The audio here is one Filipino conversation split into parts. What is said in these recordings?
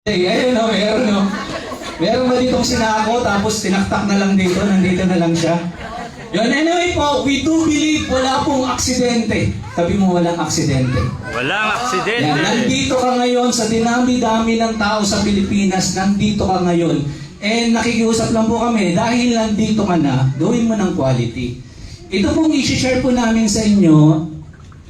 Ayun o, meron o. Meron ba ditong sinako, tapos tinaktak na lang dito, nandito na lang siya. Yun, anyway po, we do believe wala pong aksidente. Sabi mo walang aksidente. Walang aksidente. Yan, nandito ka ngayon sa dinami-dami ng tao sa Pilipinas, nandito ka ngayon. And nakikiusap lang po kami, dahil nandito ka na, gawin mo ng quality. Ito pong isi-share po namin sa inyo,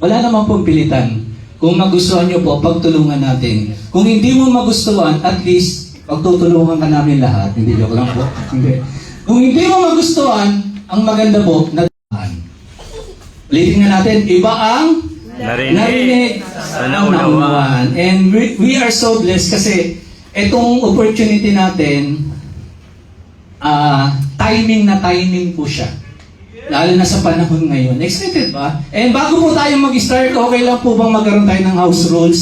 wala naman pong pilitan. Kung magustuhan nyo po, pagtulungan natin. Kung hindi mo magustuhan, at least, pagtutulungan ka namin lahat. Hindi, joke lang po. Hindi. Kung hindi mo magustuhan, ang maganda po, nadaan. Ulitin nga natin, iba ang narinig sa naunawaan. And we are so blessed kasi itong opportunity natin, timing na timing po siya. Lalo na sa panahon ngayon. Excited ba? And bago po tayo mag-start, okay lang po bang magkaroon tayo ng house rules?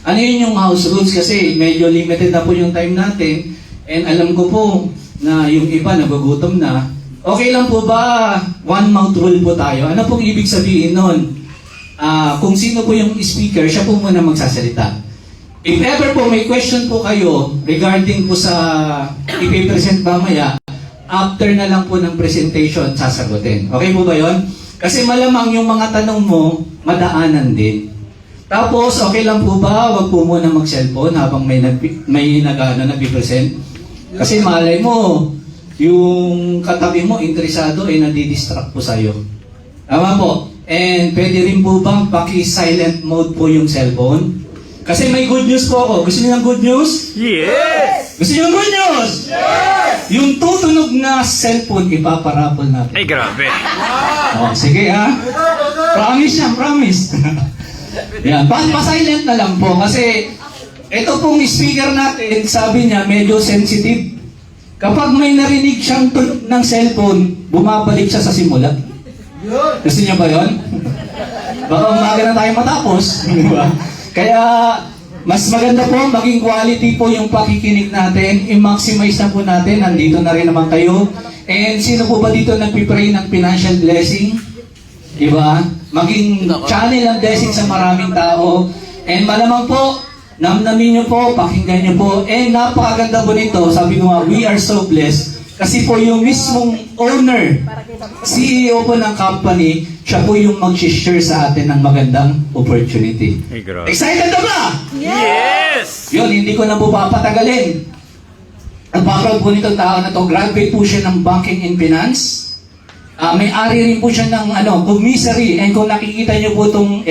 Ano yun yung house rules? Kasi medyo limited na po yung time natin. And alam ko po na yung iba nagugutom na. Okay lang po ba one mouth rule po tayo? Ano pong ibig sabihin nun? Kung sino po yung speaker, siya po muna magsasalita. If ever po may question po kayo regarding po sa ipipresent mamaya, after na lang po ng presentation, sasagutin. Okay po ba yun? Kasi malamang yung mga tanong mo, madaanan din. Tapos, okay lang po ba? Huwag po muna mag-cellphone habang may nag-present. Kasi malay mo, yung katabi mo, interesado, nadidistract po sa'yo. Tama po. And pwede rin po bang paki-silent mode po yung cellphone? Kasi may good news po ako. Gusto niyo ng good news? Yes! Gusto niyo ng good news? Yes! Yung tutunog na cellphone, ipaparapol natin. Ay, grabe. Oh, sige ha. Promise yan, promise. Yan, pa-silent na lang po. Kasi ito pong speaker natin, sabi niya, medyo sensitive. Kapag may narinig siyang tunog ng cellphone, bumabalik siya sa simula. Gusto niya ba yun? Baka umaga na tayo matapos. Kaya, mas maganda po, maging quality po yung pakikinig natin. I-maximize na po natin. Nandito na rin naman kayo. And sino po ba dito nagpipray ng financial blessing? Diba? Maging channel ng blessing sa maraming tao. And malamang po, namnamin nyo po, pakinggan nyo po. And napakaganda po nito. Sabi ko nga, we are so blessed. Kasi po yung mismong owner, CEO po ng company, siya po yung mag-share sa atin ng magandang opportunity. Ay, grabe. Excited na ba? Yes! Yun, hindi ko na po papatagalin. Ang background po nitong tao na to, graduate po siya ng banking and finance. May-ari rin po siya ng commissary. And kung nakikita niyo po itong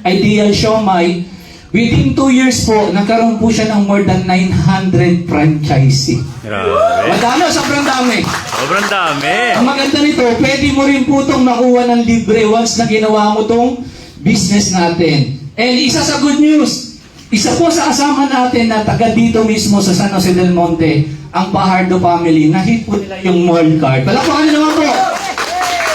Ideal Siomai, within 2 years po, nagkaroon po siya ng more than 900 franchisee. Grabe. Magkano? Sobrang dami. Sobrang dami. Ang maganda nito, pwede mo rin po itong makuha ng libre once na ginawa mo itong business natin. And isa sa good news, isa po sa kasama natin na taga dito mismo sa San Jose del Monte, ang Pajardo family, na-hit po nila yung mall card. Palakpakan naman po.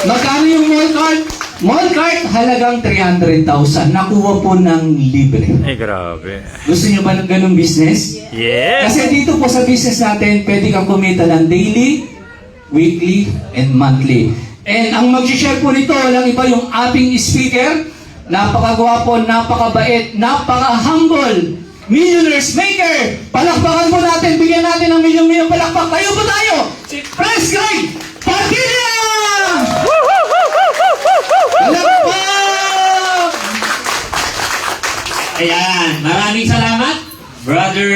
Magkano yung mall card? Mall card, halagang 300,000. Nakuha po ng libre. Ay, grabe. Gusto niyo ba ng ganung business? Yes! Kasi dito po sa business natin, pwede kang kumita ng daily, weekly, and monthly. And ang mag-share po nito, walang iba yung ating speaker. Napakagwapo, napakabait, napaka-humble. Millionaires Maker! Palakpakan po natin, bigyan natin ng milyong-milyong palakpak. Tayo po tayo! Si Pres Greg Padilla! Palakpak! Ayan, maraming salamat, Brother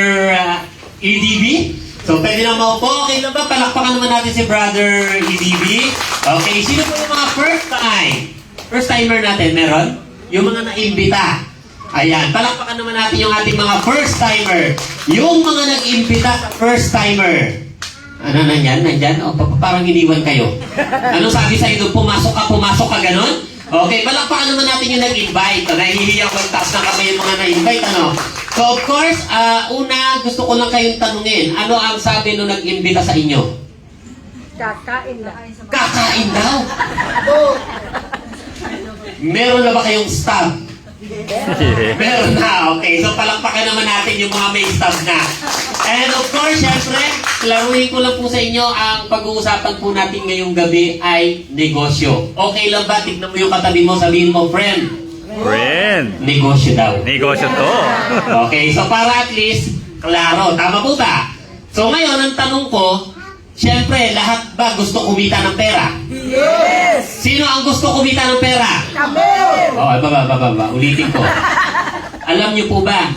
EDB. So, pwede lang maupo. Okay na ba? Palakpakan naman natin si Brother EDB. Okay, sino po yung mga first time? First timer natin, meron? Yung mga naimbita. Ayan, palakpakan naman natin yung ating mga first timer. Yung mga nag-imbita sa first timer. Ano, nandyan? O, parang iniwan kayo. Anong sabi sa inyo? Pumasok ka, ganon? Okay, palakpakan naman natin yung nag-invite. Nahihiya ko yung taas ng kamay yung mga na-invite, ano? So, of course, una, gusto ko lang kayong tanungin. Ano ang sabi nung nag-imbita sa inyo? Kakain na. Kakain daw? Meron na ba kayong stab? Meron na, okay. So, palakpakan naman natin yung mga may stab na. And of course, syempre, klaruhin ko lang po sa inyo, ang pag-uusapan po natin ngayong gabi ay negosyo. Okay lang ba? Tignan mo yung katabi mo, sabihin mo, friend. Friend. Negosyo daw. Negosyo to. Okay, so para at least, Klaro, tama po ba? So ngayon, ang tanong ko, syempre, lahat ba gusto kumita ng pera? Yes! Sino ang gusto kumita ng pera? Kami! Oh, baba. Ulitin ko. Alam niyo po ba,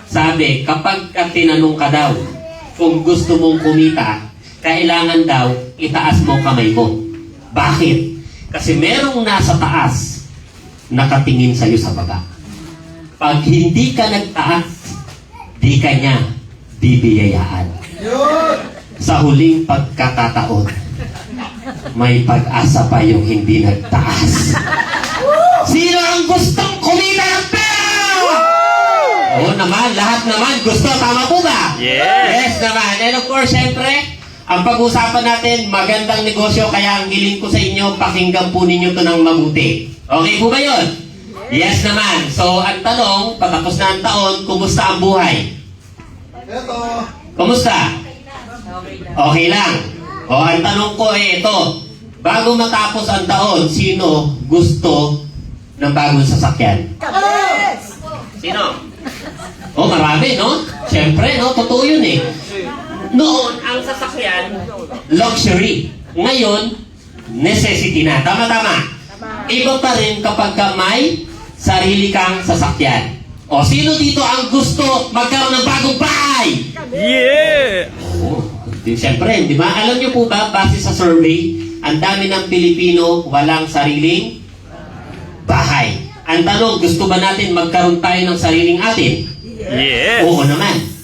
sabi, kapag tinanong ka daw kung gusto mong kumita, kailangan daw itaas mo kamay mo. Bakit? Kasi merong nasa taas nakatingin sa'yo sa baba. Pag hindi ka nagtaas, di ka niya bibiyayaan. Sa huling pagkakataon, may pag-asa pa yung hindi nagtaas. Sino ang gustong kumita ng pera? Oo naman, lahat naman gusto. Tama po ba? Yes. Yes naman. And of course, syempre, ang pag-usapan natin, magandang negosyo, kaya ang hiling ko sa inyo, pakinggan po ninyo ito ng mabuti. Okay po ba yun? Yes naman. So, ang tanong, patapos na ang taon, kumusta ang buhay? Kumusta? Okay lang. O, ang tanong ko ito. Bago matapos ang taon, sino gusto ng bagong sasakyan? Yes! Sino? Oh, marami, no? Siyempre, no? Totoo yun eh. Noon, ang sasakyan, luxury. Ngayon, necessity na. Tama. Iba pa rin kapag ka may sarili kang sasakyan. O, sino dito ang gusto magkaroon ng bagong bahay? Yeah! Oh, siyempre, di ba? Alam niyo po ba, base sa survey, ang dami ng Pilipino walang sariling bahay. Ang tanong, gusto ba natin magkaroon tayo ng sariling atin? Yes! Oo naman.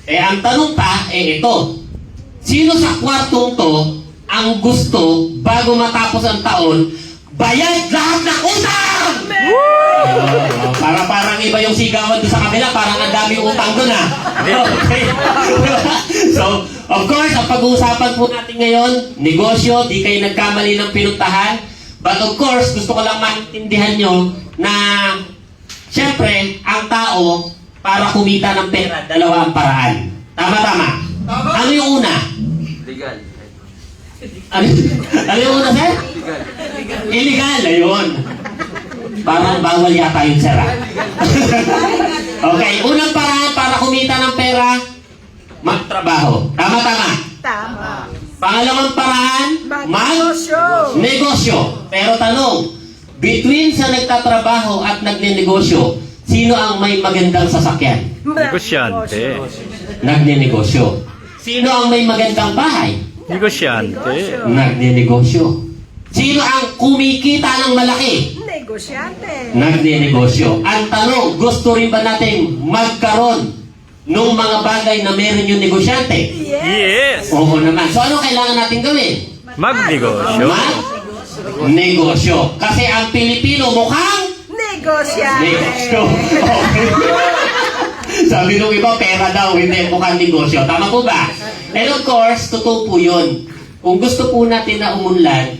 Ang tanong pa, ito. Sino sa kwartong to ang gusto, bago matapos ang taon, bayad lahat ng utang! Parang iba yung sigawan doon sa kabila, parang ang daming utang doon ah. Okay. So, of course, ang pag-uusapan po natin ngayon, negosyo, di kayo nagkamali ng pinuntahan. But of course, gusto ko lang maintindihan nyo na, syempre, ang tao, para kumita ng pera, dalawa ang paraan. Tama. Ano yung una? Legal. Ano yung una, sir? Illegal. Ayun. Parang bawal yata yung sir, ah. Okay, unang paraan para kumita ng pera, magtrabaho. Tama. Tama. Pangalawang paraan, Magnegosyo. negosyo. Pero tanong, between sa nagtatrabaho at nagnenegosyo, sino ang may magandang sasakyan? Negosyante. Nagnenegosyo. Sino ang may magandang bahay? Negosyante. Nagnenegosyo. Sino ang kumikita ng malaki? Negosyante. Nagnenegosyo. Ang tanong, gusto rin ba natin magkaroon ng mga bagay na meron yung negosyante? Yes! Oo naman. So ano kailangan natin gawin? Magnegosyo. Negosyo. Kasi ang Pilipino mukhang Negosyante. negosyo. Okay. Sabi nung iba, pera daw, hindi mukhang negosyo. Tama po ba? And of course, totoo po yun. Kung gusto po natin na umunlad,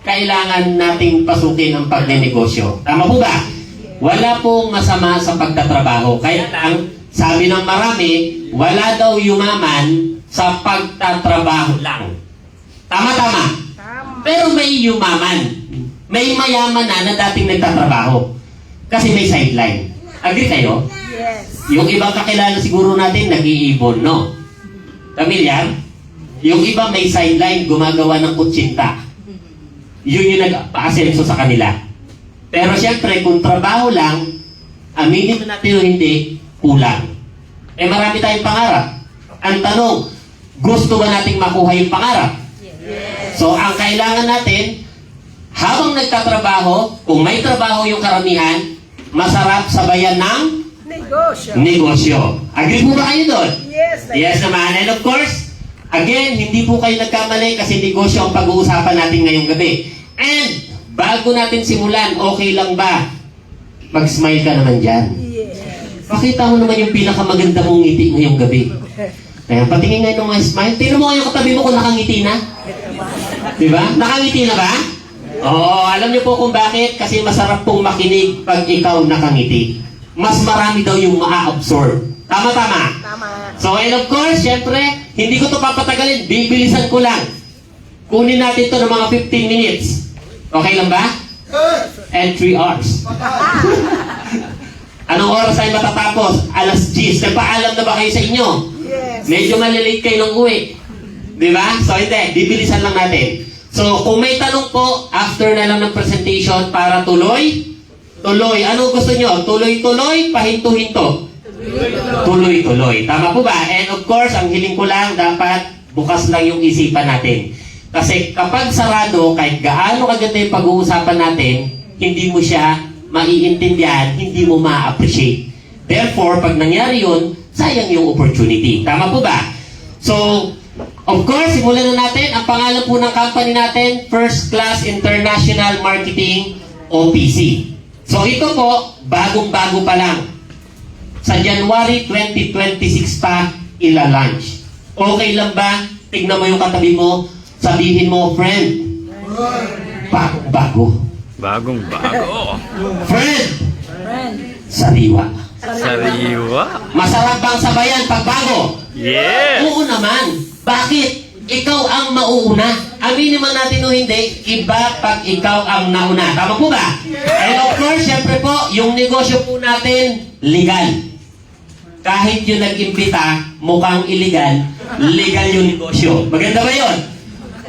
kailangan nating pasukin ang pagnenegosyo. Tama po ba? Wala pong masama sa pagtatrabaho. Kaya lang, sabi ng marami, wala daw yumaman sa pagtatrabaho lang. Tama. Pero may yumaman. May mayaman na dating nagtatrabaho. Kasi may sideline. Agree kayo? Yes. Yung ibang kakilala siguro natin, nag-iibon, no? Familiar? Yung iba may sideline, gumagawa ng kutsinta. Yun yung nagpa-asenso sa kanila. Pero siyempre, kung trabaho lang, aminin na natin o hindi, kulang. Marami tayong pangarap. Ang tanong, gusto ba nating makuha yung pangarap? Yes. So, ang kailangan natin, habang nagtatrabaho, kung may trabaho yung karamihan, masarap sabayan ng Negosyo. negosyo. Agree po ba kayo doon? Yes. Yes naman. And of course, again, hindi po kayo nagkamali kasi negosyo ang pag-uusapan natin ngayong gabi. And, bago natin simulan, okay lang ba? Mag-smile ka naman dyan. Yes. Pakita mo naman yung pinakamaganda mong ngiti ngayong gabi. Kaya patingin nga ng mga smile. Tingnan mo kayo katabi mo kung nakangiti na. Diba? Nakangiti na ba? Oo, alam niyo po kung bakit? Kasi masarap pong makinig pag ikaw nakangiti. Mas marami daw yung maa-absorb. Tama. Tama. So, and of course, syempre, hindi ko to papatagalin. Bibilisan ko lang. Kunin natin to ng mga 15 minutes. Okay lang ba? And 3 hours. Anong oras tayo matatapos? Alas 10. Nagpaalam na ba kayo sa inyo? Yes. Medyo malilate kayo ng uwi. Di ba? So hindi, bibilisan lang natin. So kung may tanong po, after na lang ng presentation para tuloy. Ano gusto nyo? Tuloy-tuloy, pahinto-hinto? Tuloy-tuloy. Tama po ba? And of course, ang hiling ko lang, dapat bukas lang yung isipan natin. Kasi kapag sarado, kahit gaano kaganda yung pag-uusapan natin, hindi mo siya maiintindihan, hindi mo ma-appreciate. Therefore, pag nangyari yun, sayang yung opportunity. Tama po ba? So, of course, simulan na natin. Ang pangalan po ng company natin, First Class International Marketing, OPC. So, ito po, bagong-bago pa lang. Sa January 2026 pa, ila-launch. Okay lang ba? Tignan mo yung katabi mo, sabihin mo, friend, bago. Bagong-bago. Friend, Friend. sariwa. Sariwa. Masarap bang sabayan pag bago? Yes. Oo naman. Bakit? Ikaw ang mauuna. Aminin man natin o hindi, iba pag ikaw ang nauna. Tama po ba? And of course, syempre po, yung negosyo po natin, legal. Kahit yung nag-imbita, mukhang illegal, legal yung negosyo. Maganda ba yun?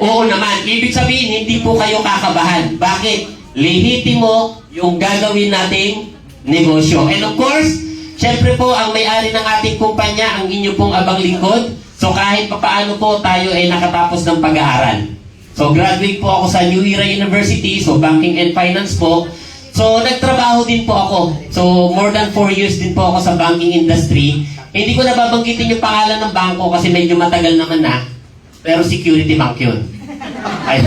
Oo naman. Ibig sabihin, hindi po kayo kakabahan. Bakit? Lehitimo yung gagawin nating negosyo. And of course, syempre po, ang may-ari ng ating kumpanya, ang inyo pong abang lingkod. So kahit papaano po tayo ay nakatapos ng pag-aaral. So graduate po ako sa New Era University, so Banking and Finance po. So nagtrabaho din po ako. So more than 4 years din po ako sa banking industry. Hindi ko nababanggitin yung pangalan ng bangko kasi medyo matagal naman na. Pero security bank yun. Ay.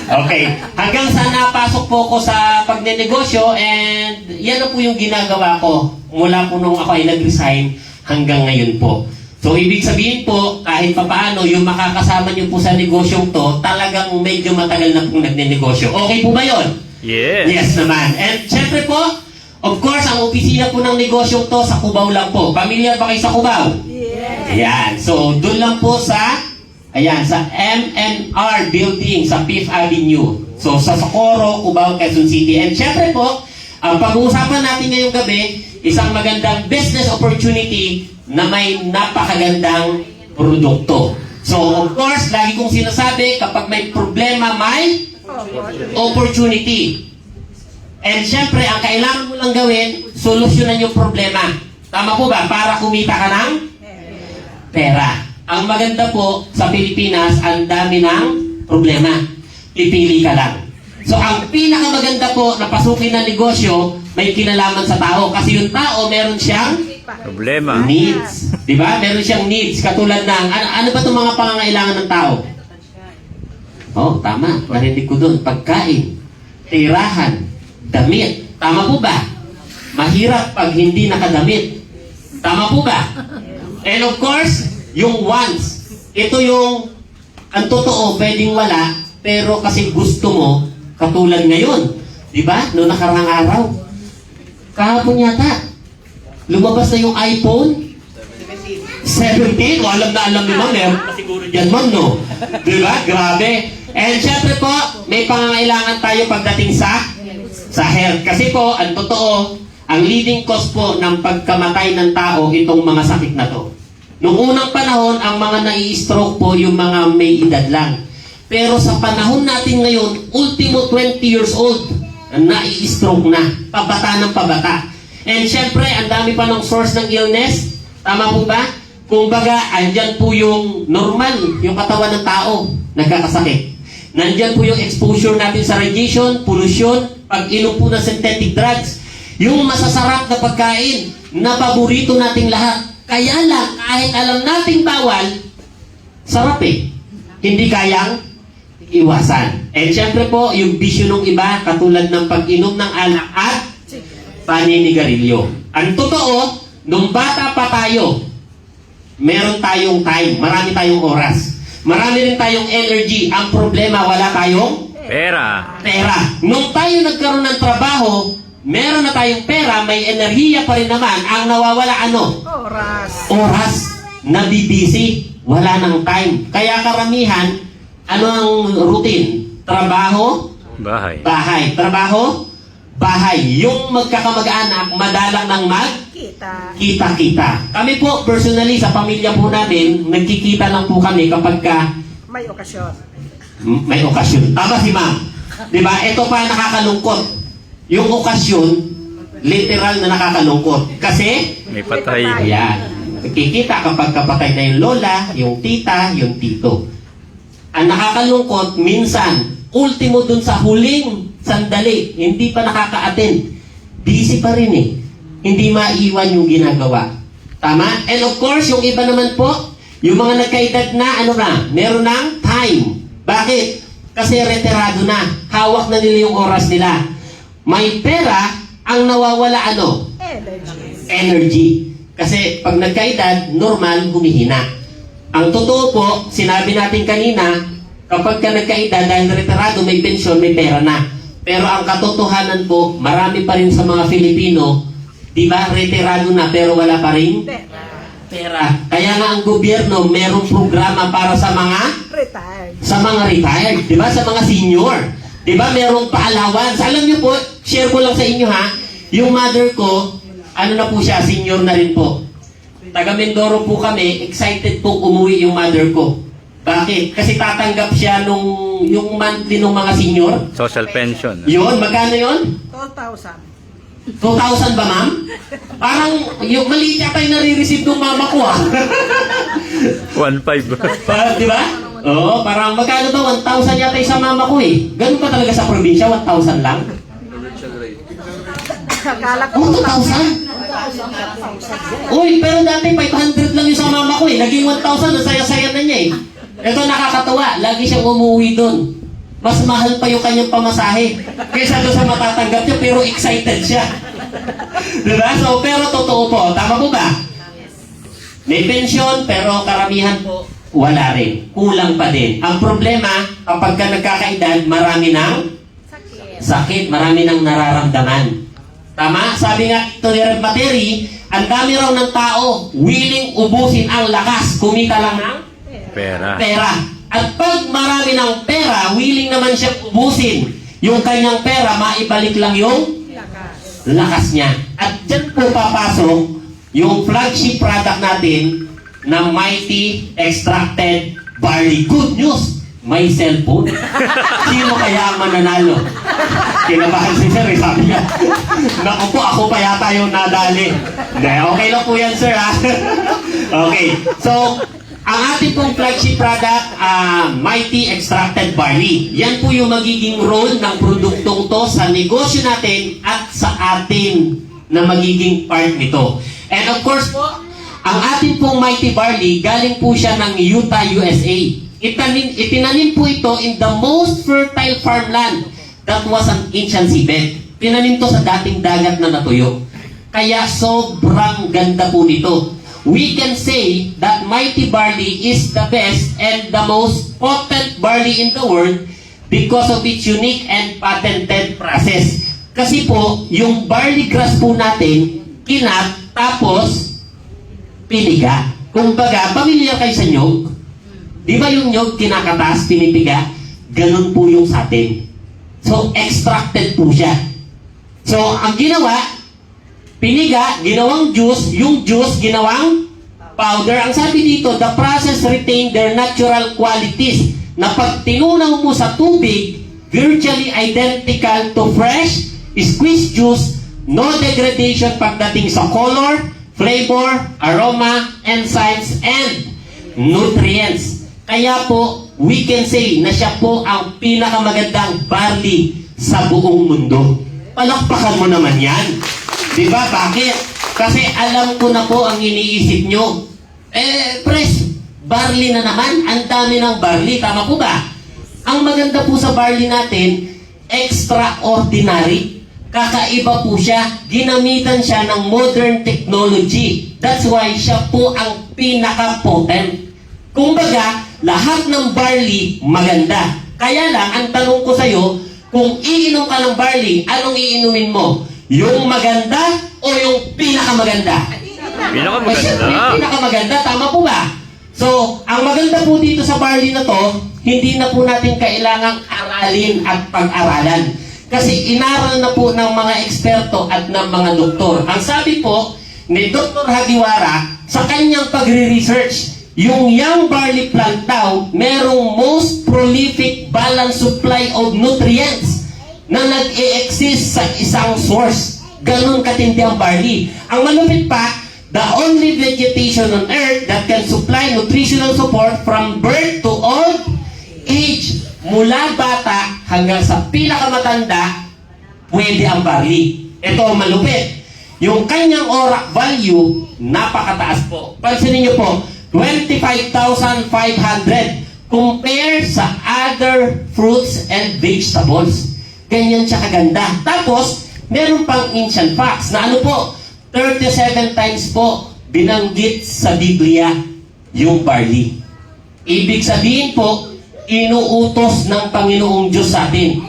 Okay. Hanggang sa napasok po ako sa pagnenegosyo and yan na po yung ginagawa ko. Mula po nung ako ay nag-resign hanggang ngayon po. So, ibig sabihin po, kahit papaano, yung makakasama nyo po sa negosyong to, talagang medyo matagal na pong nagnenegosyo. Okay po ba yun? Yes. Yes naman. And syempre po, of course, ang opisina po ng negosyong to sa Cubao lang po. Pamilyar ba kayo sa Cubao? Yes. Ayan. So, doon lang po sa MNR Building sa 5th Avenue. So, sa Socorro, Cubao, Quezon City. And syempre po, ang pag-uusapan natin ngayong gabi, isang magandang business opportunity na may napakagandang produkto. So, of course, lagi kong sinasabi, kapag may problema, may opportunity. And syempre, ang kailangan mo lang gawin, solusyonan yung problema. Tama po ba? Para kumita ka ng pera. Ang maganda po, sa Pilipinas, ang dami ng problema. Pipili ka lang. So, ang pinakamaganda po na pasukin na negosyo, may kinalaman sa tao. Kasi yung tao, meron siyang Problema. needs. Di ba? Meron siyang needs. Katulad ng, ano ba itong mga pangangailangan ng tao? Oh, tama. Narinig ko doon. Pagkain, tirahan, damit. Tama po ba? Mahirap pag hindi nakadamit. Tama po ba? And of course, yung wants. Ito yung, ang totoo, pwedeng wala, pero kasi gusto mo, katulad ngayon. Di ba? Noong nakarang araw. Kahapon yata. Lumabas na yung iPhone 17. O, alam na alam ni Ma'am. Meron pa siguro dyan, Ma'am, no? Di ba? Grabe. And syempre po, may pangangailangan tayo pagdating sa health. Kasi po, ang totoo, ang leading cause po ng pagkamatay ng tao, itong mga sakit na to. Noong unang panahon, ang mga nai-stroke po, yung mga may edad lang. Pero sa panahon natin ngayon, ultimo 20 years old, nai-stroke na. Pabata ng pabata. And syempre, ang dami pa ng source ng illness. Tama po ba? Kung baga, andyan po yung normal, yung katawan ng tao, nagkakasakit. Nandyan po yung exposure natin sa radiation, pollution, pag-inom po ng synthetic drugs, yung masasarap na pagkain, na paborito nating lahat. Kaya lang, kahit alam nating bawal, sarap eh. Hindi kayang iwasan. And syempre po, yung bisyo ng iba, katulad ng pag-inom ng alak at paninigarilyo. Ang totoo, nung bata pa tayo, meron tayong time, marami tayong oras. Marami rin tayong energy. Ang problema, wala tayong Pera. pera. Nung tayo nagkaroon ng trabaho, meron na tayong pera, may enerhiya pa rin naman. Ang nawawala ano? Oras. Oras. Nabibisi. Wala nang time. Kaya karamihan, ano ang routine? Trabaho, Bahay. bahay. Trabaho, bahay. Yung magkakamag-anak, madalang ng Kita. kita-kita. Kami po, personally, sa pamilya po namin, nagkikita lang po kami kapag May okasyon. may okasyon. Tama si ma'am. Diba? Ito pa nakakalungkot. Yung okasyon, literal na nakakalungkot. Kasi, May patay. ayan, nagkikita kapag kapatay na yung lola, yung tita, yung tito. Ang nakakalungkot, minsan, ultimo dun sa huling sandali, hindi pa nakaka-attend. Busy pa rin eh. Hindi maiwan yung ginagawa. Tama? And of course, yung iba naman po, yung mga nagkaedad na, meron ng time. Bakit? Kasi retirado na. Hawak na nila yung oras nila. May pera, ang nawawala Energy. energy. Kasi pag nagkaedad, normal, humihina. Ang totoo po, sinabi natin kanina, kapag ka nagkaedad, dahil retirado, may pensyon, may pera na. Pero ang katotohanan po, marami pa rin sa mga Filipino, di ba, retirado na, pero wala pa rin Pera. pera. Kaya nga ang gobyerno, merong programa para sa mga Retired. retired, di ba? Sa mga senior. Di ba? Merong paalawan. Alam niyo po, share ko lang sa inyo ha, yung mother ko, ano na po siya, senior na rin po. Taga Mindoro po kami, excited po umuwi yung mother ko. Bakit? Kasi tatanggap siya yung monthly ng mga senior. Social pension. Yun, magkano yun? 12,000. 2,000 ba, ma'am? Parang, yung maliit yata yung nare-receive ng mama ko, ah. 1.5. Di ba? Oo, parang magkano ba? 1,000 yata yung sa mama ko eh. Ganun pa talaga sa probinsya, 1,000 lang. Akala Oh, ko 2,000? Uy, pero dati 500 lang yung sa mama ko eh. Naging 1,000, nasaya-saya na niya eh. Ito nakakatawa, lagi siyang umuwi doon. Mas mahal pa yung kanyang pamasahe kaysa doon sa matatanggap niya, pero excited siya. Diba? So, pero totoo po. Tama po ba? May pensyon, pero karamihan po, wala rin. Kulang pa din. Ang problema, kapag ka nagkakaedad, marami ng sakit, marami ng nararamdaman. Tama? Sabi nga ito ni Rev Materi, ang dami raw ng tao willing ubusin ang lakas, kumita lang ng Pera. pera. At pag marami ng pera, willing naman siyang ubusin yung kanyang pera, maibalik lang yung lakas niya. At dyan po papasok yung flagship product natin na Mighty Extracted Barley. Good news! May cellphone. Sino kaya ang mananalo? Kinabahan si Sir, sabi niya. Naku po, ako pa yata yung nadali. Hindi, okay lang po yan, Sir, ha? Okay, so, ang ating pong flagship product, Mighty Extracted Barley. Yan po yung magiging role ng produktong to sa negosyo natin at sa atin na magiging part nito. And of course po, ang ating pong Mighty Barley, galing po siya ng Utah, USA. Itinanim po ito in the most fertile farmland that was an ancient seabed. Tinanim to sa dating dagat na natuyo. Kaya sobrang ganda po nito. We can say that Mighty Barley is the best and the most potent barley in the world because of its unique and patented process. Kasi po, yung barley grass po natin, kinat, tapos, piniga. Kumbaga, pamilyar kayo sa nyog? Di ba yung nyog kinakatas, pinipiga? Ganun po yung sa atin. So, extracted po siya. So, ang ginawa, piniga, ginawang juice, yung juice, ginawang powder. Ang sabi dito, the process retain their natural qualities na pag tinunaw mo sa tubig, virtually identical to fresh, squeezed juice, no degradation pagdating sa color, flavor, aroma, enzymes, and nutrients. Kaya po, we can say na siya po ang pinakamagandang barley sa buong mundo. Palakpakan mo naman yan. Di ba? Bakit? Kasi alam ko na po ang iniisip nyo. Fresh barley na naman. Ang dami ng barley. Tama po ba? Ang maganda po sa barley natin, extraordinary. Kakaiba po siya. Ginamitan siya ng modern technology. That's why siya po ang pinaka-potent. Kumbaga, lahat ng barley maganda. Kaya lang, ang tanong ko sa'yo, kung iinom ka ng barley, anong iinumin mo? Yung maganda o yung pinakamaganda? Pinakamaganda. Pinakamaganda, tama po ba? So, ang maganda po dito sa barley na to, hindi na po natin kailangang aralin at pag-aralan. Kasi inaral na po ng mga eksperto at ng mga doktor. Ang sabi po ni Dr. Hagiwara sa kanyang pagre-research, yung young barley plant daw merong most prolific balanced supply of nutrients na nag-e-exist sa isang source. Ganon katindi ang barley. Ang malupit pa, the only vegetation on earth that can supply nutritional support from birth to old age. Mula bata hanggang sa pinakamatanda, pwede ang barley. Ito ang malupit. Yung kanyang ORAC value, napakataas po. Pansinin niyo po, 25,500 compare sa other fruits and vegetables. Ganyan siya kaganda. Tapos, meron pang ancient facts na ano po, 37 times po binanggit sa Biblia yung barley. Ibig sabihin po, inuutos ng Panginoong Diyos sa atin.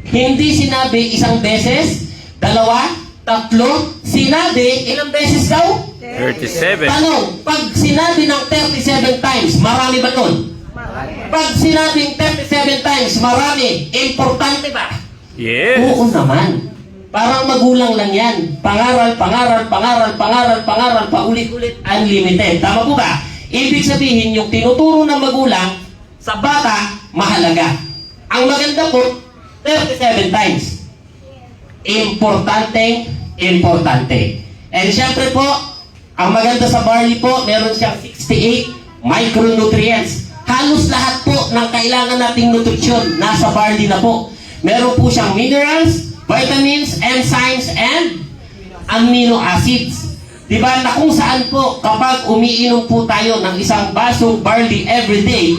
Hindi sinabi isang beses, dalawa, tatlo, sinabi ilang beses daw? 37. Tanong, pag sinabi ng 37 times, marami ba nun? Pag sinabing 37 times, marami, importante ba? Yes. Oo naman. Parang magulang lang yan. Pangaral, pangaral, pangaral, pangaral, pangaral, paulit-ulit, unlimited. Tama po ba? Ibig sabihin, yung tinuturo ng magulang, sa bata, mahalaga. Ang maganda po, 37 times. Importante. And syempre po, ang maganda sa barley po, meron siyang 68 micronutrients. Halos lahat po ng kailangan nating nutrisyon nasa barley na po. Meron po siyang minerals, vitamins, enzymes, and amino acids. Diba na kung saan po kapag umiinom po tayo ng isang basong barley every day,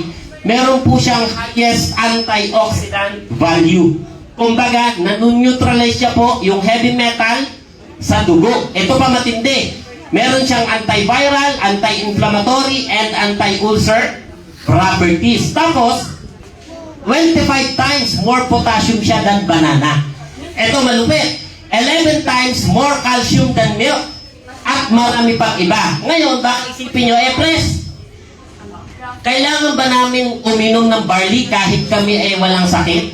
meron po siyang highest antioxidant value. Kumbaga, nanuneutralize siya po yung heavy metal sa dugo. Ito pa matindi. Meron siyang antiviral, anti-inflammatory, and anti-ulcer properties. Tapos, 25 times more potassium siya than banana. Ito malupit. 11 times more calcium than milk. At marami pang iba. Ngayon, baka isipin nyo, pres, kailangan ba namin uminom ng barley kahit kami ay walang sakit?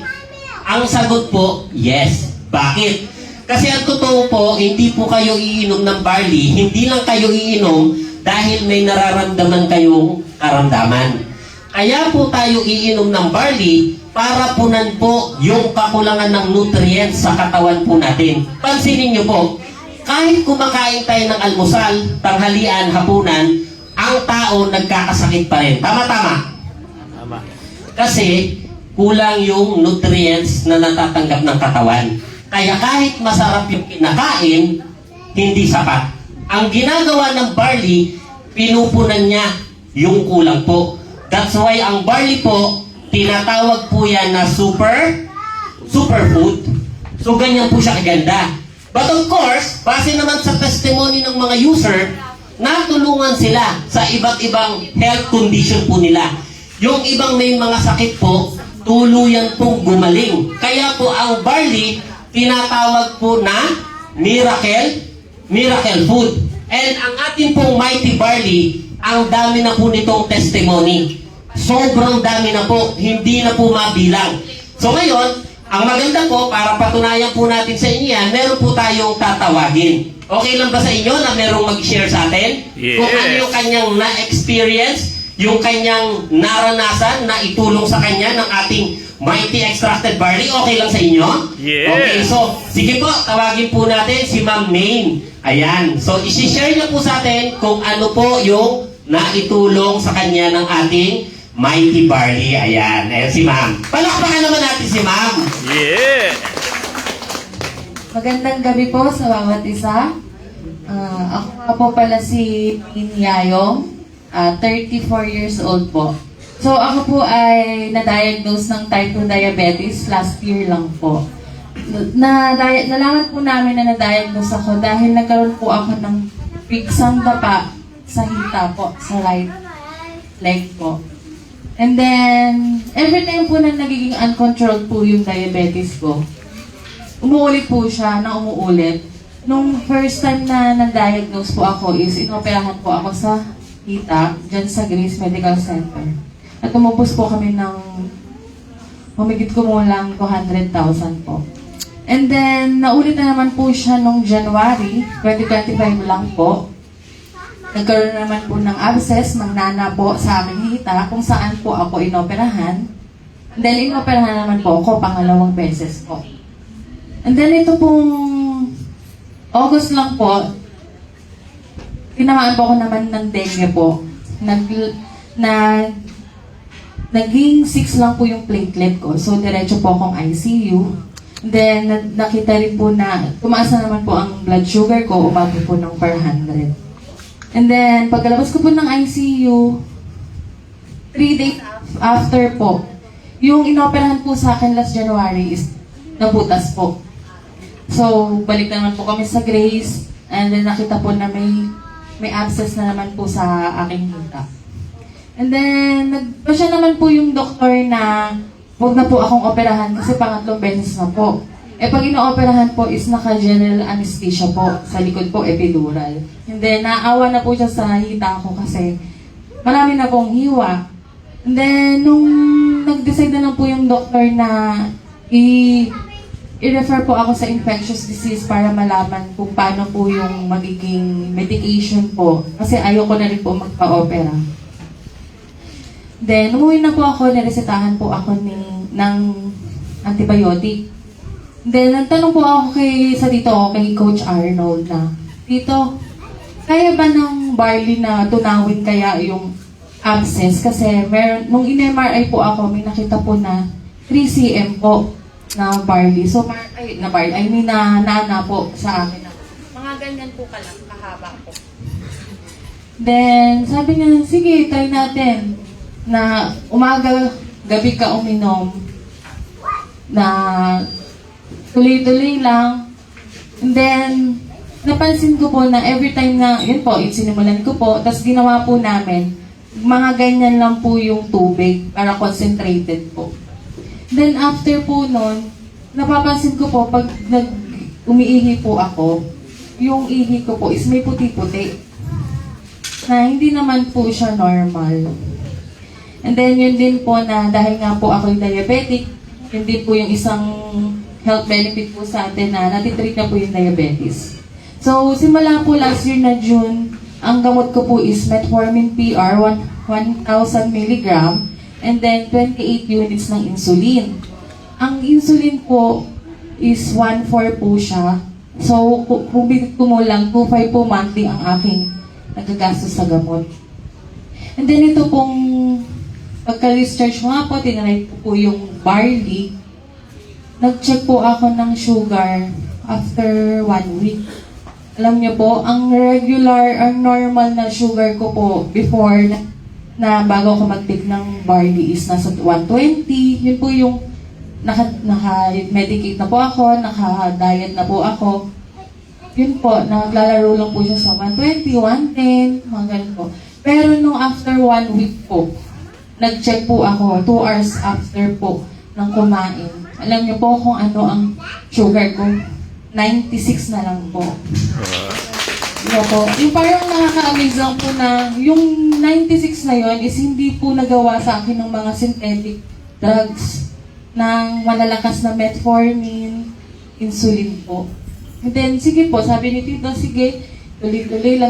Ang sagot po, yes. Bakit? Kasi ang totoo po, hindi po kayo iinom ng barley, hindi lang kayo iinom dahil may nararamdaman kayong karamdaman. Kaya po tayo iinom ng barley para punan po yung kakulangan ng nutrients sa katawan po natin. Pansinin nyo po, kahit kumakain tayo ng almusal, tanghalian, hapunan, ang tao nagkakasakit pa rin. Tama-tama? Tama. Kasi kulang yung nutrients na natatanggap ng katawan. Kaya kahit masarap yung kinakain, hindi sapat. Ang ginagawa ng barley, pinupunan niya yung kulang po. That's why ang barley po, tinatawag po yan na superfood. So ganyan po siya kaganda. But of course, base naman sa testimony ng mga user, natulungan sila sa iba't ibang health condition po nila. Yung ibang may mga sakit po, tuluyan pong gumaling. Kaya po ang barley, tinatawag po na miracle food. And ang ating pong mighty barley, ang dami na po nitong testimony. Sobrang dami na po, hindi na po mabilang. So ngayon, ang maganda po, para patunayan po natin sa inyo yan, meron po tayong tatawagin. Okay lang ba sa inyo na merong mag-share sa atin? Yes. Kung ano yung kanyang na-experience, yung kanyang naranasan na itulong sa kanya ng ating mighty extracted barley, okay lang sa inyo? Yes. Okay, so, sige po, tawagin po natin si Ma'am Maine. Ayan, so isi-share niyo po sa atin kung ano po yung naitulong sa kanya ng ating mighty barley. Ayan, ayan si Ma'am. Palakpakan naman natin si Ma'am. Yeah. Magandang gabi po sa bawat isa. Ako nga po pala si Min Yayong, 34 years old po. So ako po ay na-diagnose ng type 2 diabetes last year lang po. Nalaman po namin na na-diagnose ako dahil nagkaroon po ako ng pigsang dapa sa hita po, sa right leg po. And then, every time po na nagiging uncontrolled po yung diabetes ko, umuulit po siya na umuulit. Nung first time na na-diagnose po ako is inoperahan po ako sa hita, dyan sa Grace Medical Center. At tumubos po kami ng humigit kumulang 200,000 po. And then, naulit na naman po siya nung January 2025 lang po. Nagkaroon naman po ng abscess, magnana po sa aking hita, kung saan po ako inoperahan. And then, inoperahan naman po ako pangalawang beses po. And then, ito pong August lang po, tinamaan po ako naman ng dengue po. Naging 6 lang po yung platelet ko. So, diretso po akong ICU. And then, nakita rin po na tumaas na naman po ang blood sugar ko, umabot po ng 400. And then, pagkalabas ko po ng ICU, 3 days after po, yung inoperahan po sa akin last January is nabutas po. So, balik na naman po kami sa Grace, and then nakita po na may abscess na naman po sa aking hita. And then, nagpasya naman po yung doktor na huwag na po akong operahan kasi pangatlong beses na po. Pag ino-operahan po is naka-general anesthesia po. Sa likod po, epidural. And then, naawa na po siya sa hita ko kasi marami na pong hiwa. And then, nung nag-decide na lang po yung doktor na i-refer po ako sa infectious disease para malaman kung paano po yung magiging medication po. Kasi ayoko na rin po magpa-opera. Then, umuwi na po ako, niresetahan po ako ng antibiotic. Then, nagtanong po ako kay Coach Arnold na, Tito, kaya ba ng barley na tunawin kaya yung abscess? Kasi nung in-MRI po ako, may nakita po na 3 cm po na barley. So, nana po sa akin. Mga ganyan po kahaba po. Then, sabi niya, sige, try natin na umaga, gabi ka uminom na tuloy-tuloy lang. And then, napansin ko po na every time na, yun po, sinimulan ko po, tapos ginawa po namin, mga ganyan lang po yung tubig para concentrated po. Then, after po nun, napapansin ko po, pag umiihi po ako, yung ihi ko po is may puti-puti. Na hindi naman po siya normal. And then, yun din po na dahil nga po ako yung diabetic, yun din po yung isang health benefit po sa atin na natitreat na po yung diabetes. So, simula po last year na June, ang gamot ko po is Metformin PR, 1,000 mg, and then 28 units ng insulin. Ang insulin po is 1,4 po siya. So, kung kumulang, 2,500 po monthly ang aking nagagastos sa gamot. And then ito pong pagka-research nga po, tinanay po yung barley. Nag-check po ako ng sugar after 1 week. Alam niyo po, ang normal na sugar ko po before na bago ako mag-take ng barley is nasa 120. Yun po yung naka-medicate na po ako, naka-diet na po ako. Yun po, naglalaro lang po siya sa 120, 110, mga ganun po. Pero nung after 1 week po, nag-check po ako, 2 hours after po ng kumain. Alam niyo po kung ano ang sugar ko. 96 na lang po. Po. Yung parang nakaka-amaze lang po na yung 96 na yon is hindi po nagawa sa akin ng mga synthetic drugs ng malalakas na metformin, insulin po. And then, sige po, sabi ni Tito, sige, tuloy-tuloy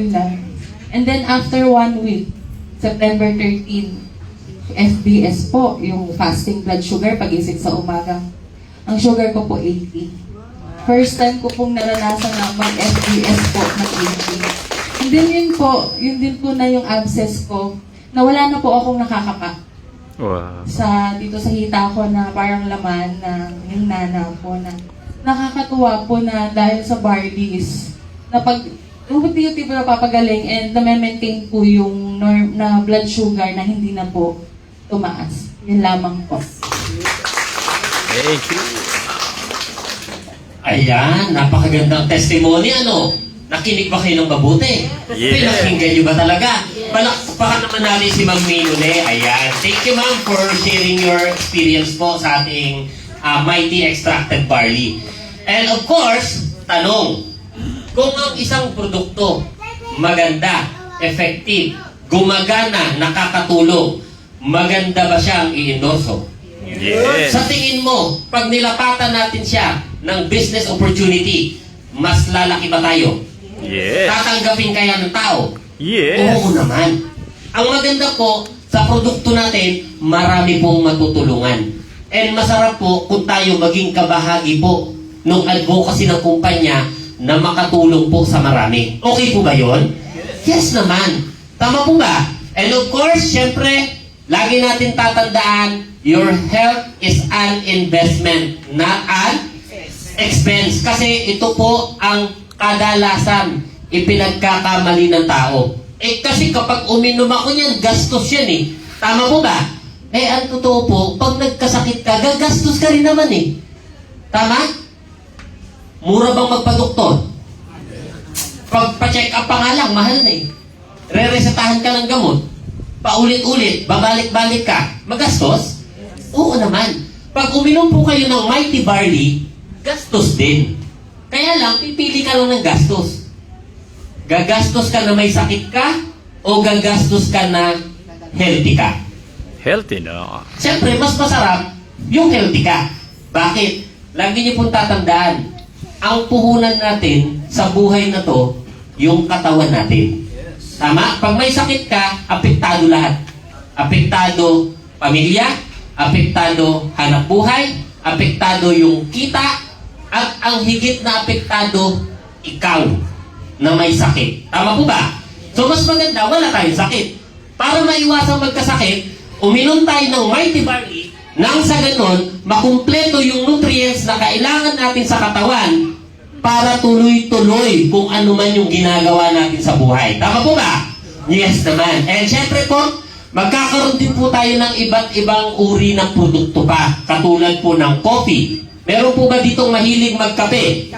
lang. And then, after 1 week, September 13, FBS po, yung fasting blood sugar, pag-isip sa umaga. Ang sugar ko po, 80. First time ko pong naranasan na mag-FBS po ng 80. And then yun din po na yung abscess ko, na wala na po akong nakakapa. Wow. Dito sa hita ko na parang laman na yung nana po na nakakatuwa po na dahil sa barley is na pag unti-unti po napapagaling and na-maintain po yung na blood sugar na hindi na po tumaas. Yun lamang po. Thank you. Ayan, napakagandang testimony. Nakinig ba kayo ng mabuti? Yes. Pinakinggan nyo ba talaga? Palakpakan naman natin si Ma'am Minule. Ayan. Thank you, Ma'am, for sharing your experience po sa ating Mighty Extracted Barley. And of course, tanong, kung ang isang produkto maganda, effective, gumagana, nakakatulong, maganda ba siyang i-endorso? Yes. Sa tingin mo, pag nilapatan natin siya, ng business opportunity, mas lalaki ba tayo? Yes. Tatanggapin kaya ng tao? Yes. Oo naman. Ang maganda po, sa produkto natin, marami pong matutulungan. And masarap po kung tayo maging kabahagi po ng advocacy ng kumpanya na makatulong po sa marami. Okay po ba yon? Yes naman. Tama po ba? And of course, syempre, lagi natin tatandaan, your health is an investment, not an expense. Kasi ito po ang kadalasan ipinagkakamali ng tao. Kasi kapag uminom ako niyan, gastos yan eh. Tama po ba? Ang totoo po, pag nagkasakit ka, gagastos ka rin naman eh. Tama? Mura bang magpa-doktor? Pag pa-check up pa nga lang, mahal na eh. Re-resetahan ka ng gamot. Paulit-ulit, babalik-balik ka. Magastos? Oo naman. Pag uminom po kayo ng Mighty Barley, gastos din. Kaya lang, pipili ka lang ng gastos. Gagastos ka na may sakit ka o gagastos ka na healthy ka? Healthy, no? Siyempre, mas masarap yung healthy ka. Bakit? Lagi niyo pong tatandaan, ang puhunan natin sa buhay na to, yung katawan natin. Tama? Pag may sakit ka, apektado lahat. Apektado pamilya, apektado hanap buhay, apektado yung kita, at ang higit na apektado, ikaw na may sakit. Tama po ba? So mas maganda, wala tayong sakit. Para maiwasang magkasakit, uminom tayo ng Mighty Barley nang sa ganon, makumpleto yung nutrients na kailangan natin sa katawan para tuloy-tuloy kung ano man yung ginagawa natin sa buhay. Tama po ba? Yes naman. And syempre po, magkakaroon din po tayo ng iba't ibang uri ng produkto pa. Katulad po ng coffee. Meron po ba ditong mahilig magkape?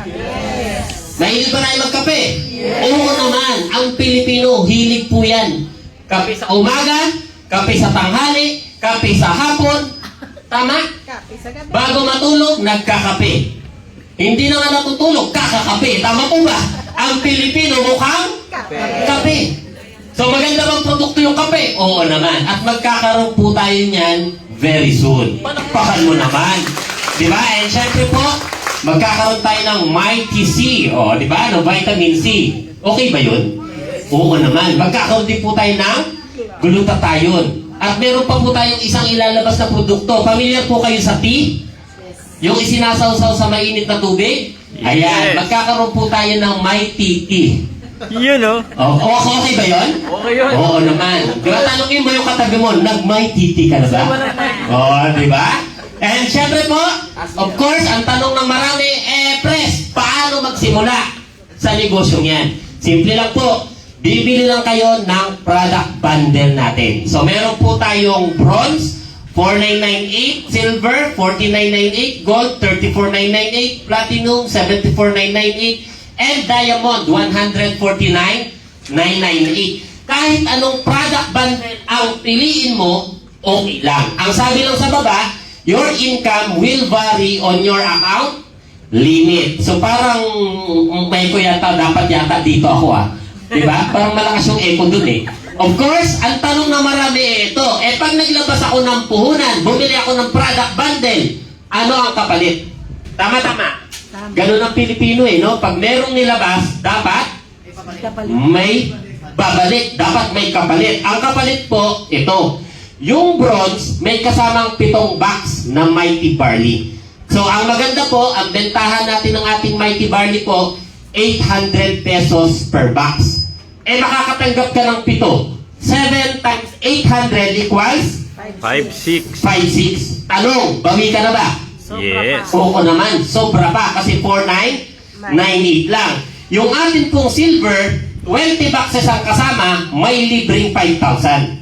Mahilig ba tayo magkape? Oo naman. Ang Pilipino, hilig po yan. Kape sa umaga, kape sa tanghali, kape sa hapon. Tama? Kape sa gabi. Bago matulog, nagkakape. Hindi na nga natutulog, kakakape. Tama po ba? Ang Pilipino mukhang kape. So maganda bang produkto yung kape? Oo naman. At magkakaroon po tayo niyan very soon. Palakpakan mo naman. Diba? And syempre po, magkakaroon tayo ng Mighty C. O, diba? No, vitamin C. Okay ba yun? Oo naman. Magkakaroon din po tayo ng glutathione. At meron pa po tayong isang ilalabas na produkto. Familiar po kayo sa tea? Yung isinasaw-saw sa mainit na tubig? Ayan, Yes. magkakaroon po tayo ng Mighty Tea. Yun, no? Okay ba yun? Okay yun. Oo naman. Di ba, tanongin mo yung katabi mo, nag-Mighty Tea ka na ba? Oo, di ba? And syempre po, of course, ang tanong ng marami, Pres, paano magsimula sa negosyong yan? Simple lang po. Bibili lang kayo ng product bundle natin. So, meron po tayong bronze, 4,998, silver, 49,998, gold, 34,998, platinum, 74,998, and diamond, 149,998. Kahit anong product bundle ang piliin mo, okay lang. Ang sabi lang sa baba, your income will vary on your account limit. So, parang may ko yata, dapat yata dito ako Diba? Parang malakas yung echo dun eh. Of course, ang tanong na marami ito, pag naglabas ako ng puhunan, bumili ako ng product bundle, ano ang kapalit? Tama. Ganun ang Pilipino no? Pag merong nilabas, dapat may babalik. Dapat may kapalit. Ang kapalit po, ito. Yung bronze, may kasamang 7 box na Mighty Barley. So, ang maganda po, ang bentahan natin ng ating Mighty Barley po, 800 pesos per box. Makakatanggap ka ng 7. 7 times 800 equals 5-6. 5,600. Tanong, bawi ka na ba? Yes. Oo naman, sobra pa kasi 4,998 lang. Yung atin pong silver, 20 boxes ang kasama, may libreng 5,000.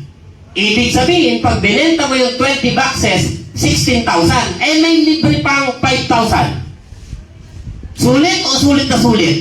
Ibig sabihin, pag binenta mo yung 20 boxes, 16,000. May libre pang 5,000. Sulit o sulit na sulit?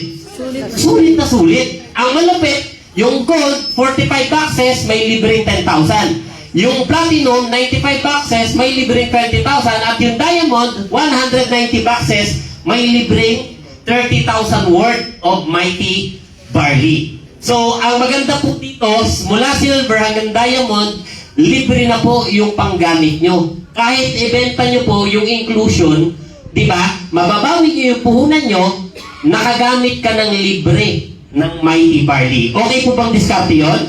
Sulit na sulit. Ang malapit, yung gold, 45 boxes, may libreng 10,000. Yung platinum, 95 boxes, may libreng 20,000. At yung diamond, 190 boxes, may libreng 30,000 worth of Mighty Barley. So, ang maganda po dito, mula silver hanggang diamond, libre na po yung panggamit nyo. Kahit ibenta nyo po yung inclusion, Diba? Mababawi nyo yung puhunan nyo, nakagamit ka ng libre ng Mighty Barley. Okay po bang discount yun?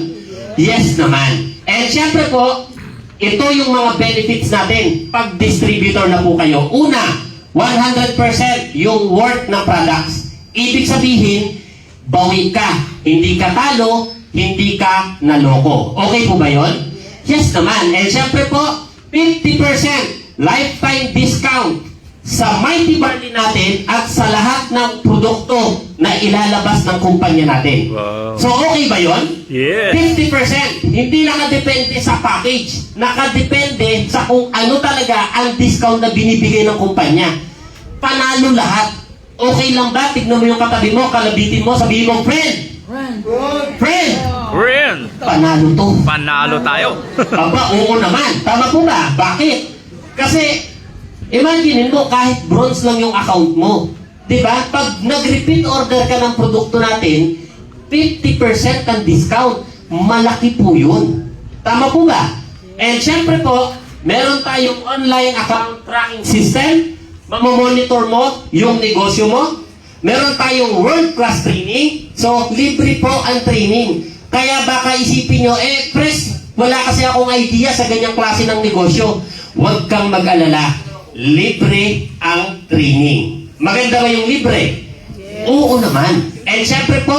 Yes naman. And syempre po, ito yung mga benefits natin pag distributor na po kayo. Una, 100% yung worth ng products. Ibig sabihin, bawi ka. Hindi ka talo, hindi ka naloko. Okay po ba yun? Yes naman. And syempre po, 50% lifetime discount sa Mighty Barley natin at sa lahat ng produkto na ilalabas ng kumpanya natin. Wow. So okay ba yun? Yes. 50%. Hindi nakadepende sa package. Nakadepende sa kung ano talaga ang discount na binibigay ng kumpanya. Panalo lahat. Okay lang ba? Tignan mo yung katabi mo, kalabitin mo, sabihin mo, friend! Friend! Rin. Panalo to. Panalo tayo. Aba, oo naman. Tama po ba? Bakit? Kasi, imagine mo, kahit bronze lang yung account mo. Diba? Pag nag-repeat order ka ng produkto natin, 50% ang discount. Malaki po yun. Tama po ba? And syempre po, meron tayong online account tracking system. Mamomonitor mo yung negosyo mo. Meron tayong world-class training. So, libre po ang training. Kaya baka isipin nyo, Pres, wala kasi akong idea sa ganyang klase ng negosyo. Huwag kang mag-alala. Libre ang training. Maganda ba yung libre? Oo naman. And syempre po,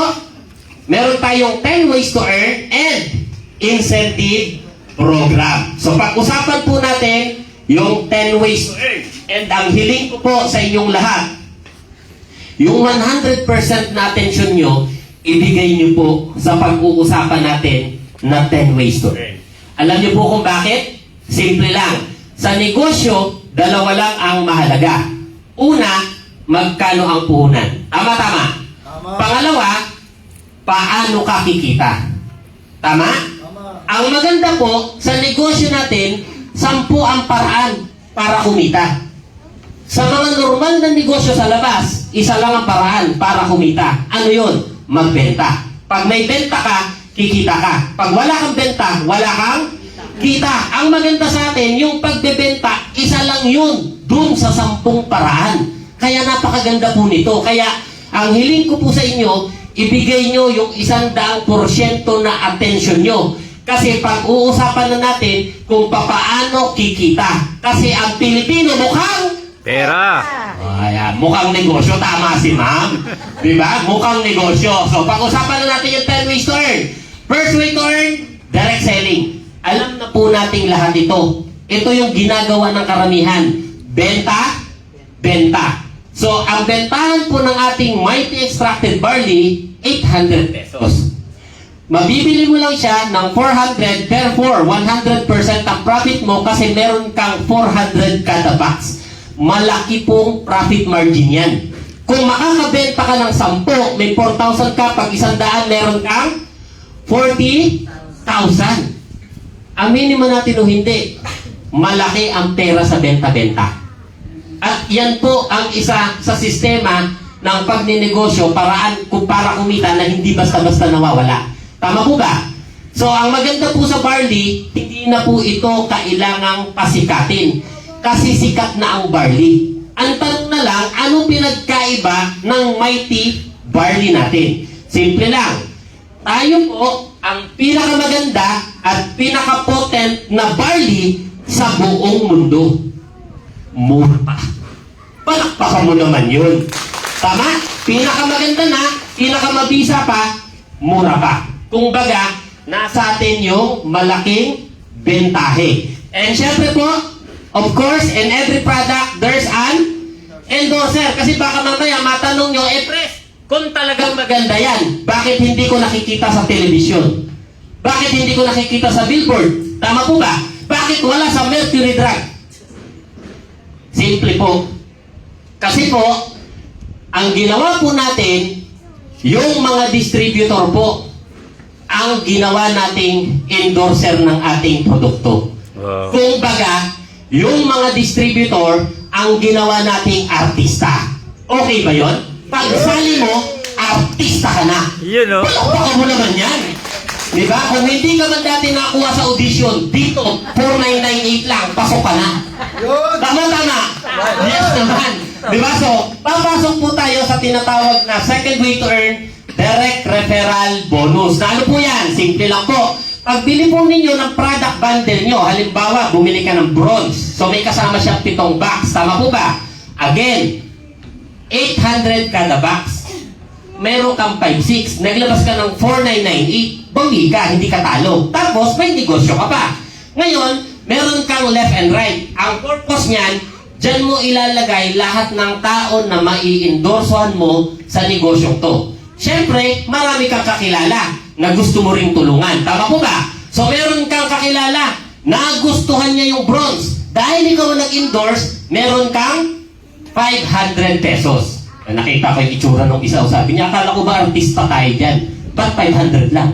meron tayong 10 ways to earn and incentive program. So pag-usapan po natin yung 10 ways to earn. And ang hiling ko po sa inyong lahat, yung 100% na atensyon nyo, ibigay nyo po sa pag-uusapan natin na 10 ways to earn. Alam nyo po kung bakit? Simple lang. Sa negosyo, dalawa lang ang mahalaga. Una, magkano ang puhunan. Tama. Pangalawa, paano ka kikita. Tama? Ang maganda po, sa negosyo natin, 10 ang paraan para kumita. Sa mga normal na negosyo sa labas, isa lang ang paraan para kumita. Ano yun? Magbenta. Pag may benta ka, kikita ka. Pag wala kang benta, wala kang kita. Ang maganda sa atin, yung pagbebenta, isa lang yun dun sa 10 paraan. Kaya napakaganda po nito. Kaya ang hiling ko po sa inyo, ibigay nyo yung 100% na attention nyo. Kasi pag-uusapan na natin kung papaano kikita. Kasi ang Pilipino mukhang Pera. ayan, mukhang negosyo. Tama si ma'am. Diba? Mukhang negosyo. So, pag-usapan na natin yung 10 ways to earn. First way to earn, direct selling. Alam na po nating lahat ito. Ito yung ginagawa ng karamihan. Benta, benta. So, ang bentahan po ng ating Mighty Extracted Barley, 800 pesos. Mabibili mo lang siya ng 400, therefore 100% ang profit mo kasi meron kang 400 kada box. Malaki pong profit margin yan. Kung makakabenta ka ng 10, may 4,000 ka, pag 100 meron kang 40,000. Aminin mo natin o hindi, malaki ang pera sa benta-benta. At yan po ang isa sa sistema ng pagninegosyo para kumita na hindi basta-basta nawawala. Tama po ba? So, ang maganda po sa barley, hindi na po ito kailangang pasikatin. Kasi sikat na ang barley. Ang tanong na lang, anong pinagkaiba ng Mighty Barley natin? Simple lang. Tayo po ang pinakamaganda at pinaka-potent na barley sa buong mundo. Mura pa. Palakpakan mo naman yun. Tama? Pinakamaganda na, pinakamabisa pa, mura pa. Kung baga, nasa atin yung malaking bentahe. And syempre po, of course, in every product, there's an endorser. Kasi baka mamaya matanong nyo, Pres, kung talagang maganda yan, bakit hindi ko nakikita sa telebisyon? Bakit hindi ko nakikita sa billboard? Tama po ba? Bakit wala sa Mercury Drug? Simple po. Kasi po, ang ginawa po natin, yung mga distributor po, ang ginawa nating endorser ng ating produkto. Wow. Kung baga, yung mga distributor, ang ginawa nating artista. Okay ba yon? Pag sali mo, artista ka na. Yun o. Palakpakan mo naman yan. Diba? Kung hindi ka man dati nakakuha sa audition, dito, 4998 lang, pasok ka na. Tama. Yes naman. Diba? So, papasok po tayo sa tinatawag na second way to earn, direct referral bonus. Na ano po yan? Simple lang po. Pagbili po ninyo ng product bundle nyo, halimbawa, bumili ka ng bronze. So, may kasama siyang 7 box. Tama po ba? Again, 800 kada box. Meron kang 5-6. Naglabas ka ng 4,998. Bawi ka, hindi ka talo. Tapos, may negosyo ka pa. Ngayon, meron kang left and right. Ang purpose niyan, dyan mo ilalagay lahat ng taon na mai-endorsohan mo sa negosyong to. Siyempre, marami kang kakilala na gusto mo ring tulungan. Tama po ba? So, meron kang kakilala na gustuhan niya yung bronze. Dahil ikaw nag-endorse, meron kang 500 pesos. Nakita ko yung itsura ng isa. Sabi niya, akala ko ba artista tayo dyan? Ba't 500 lang?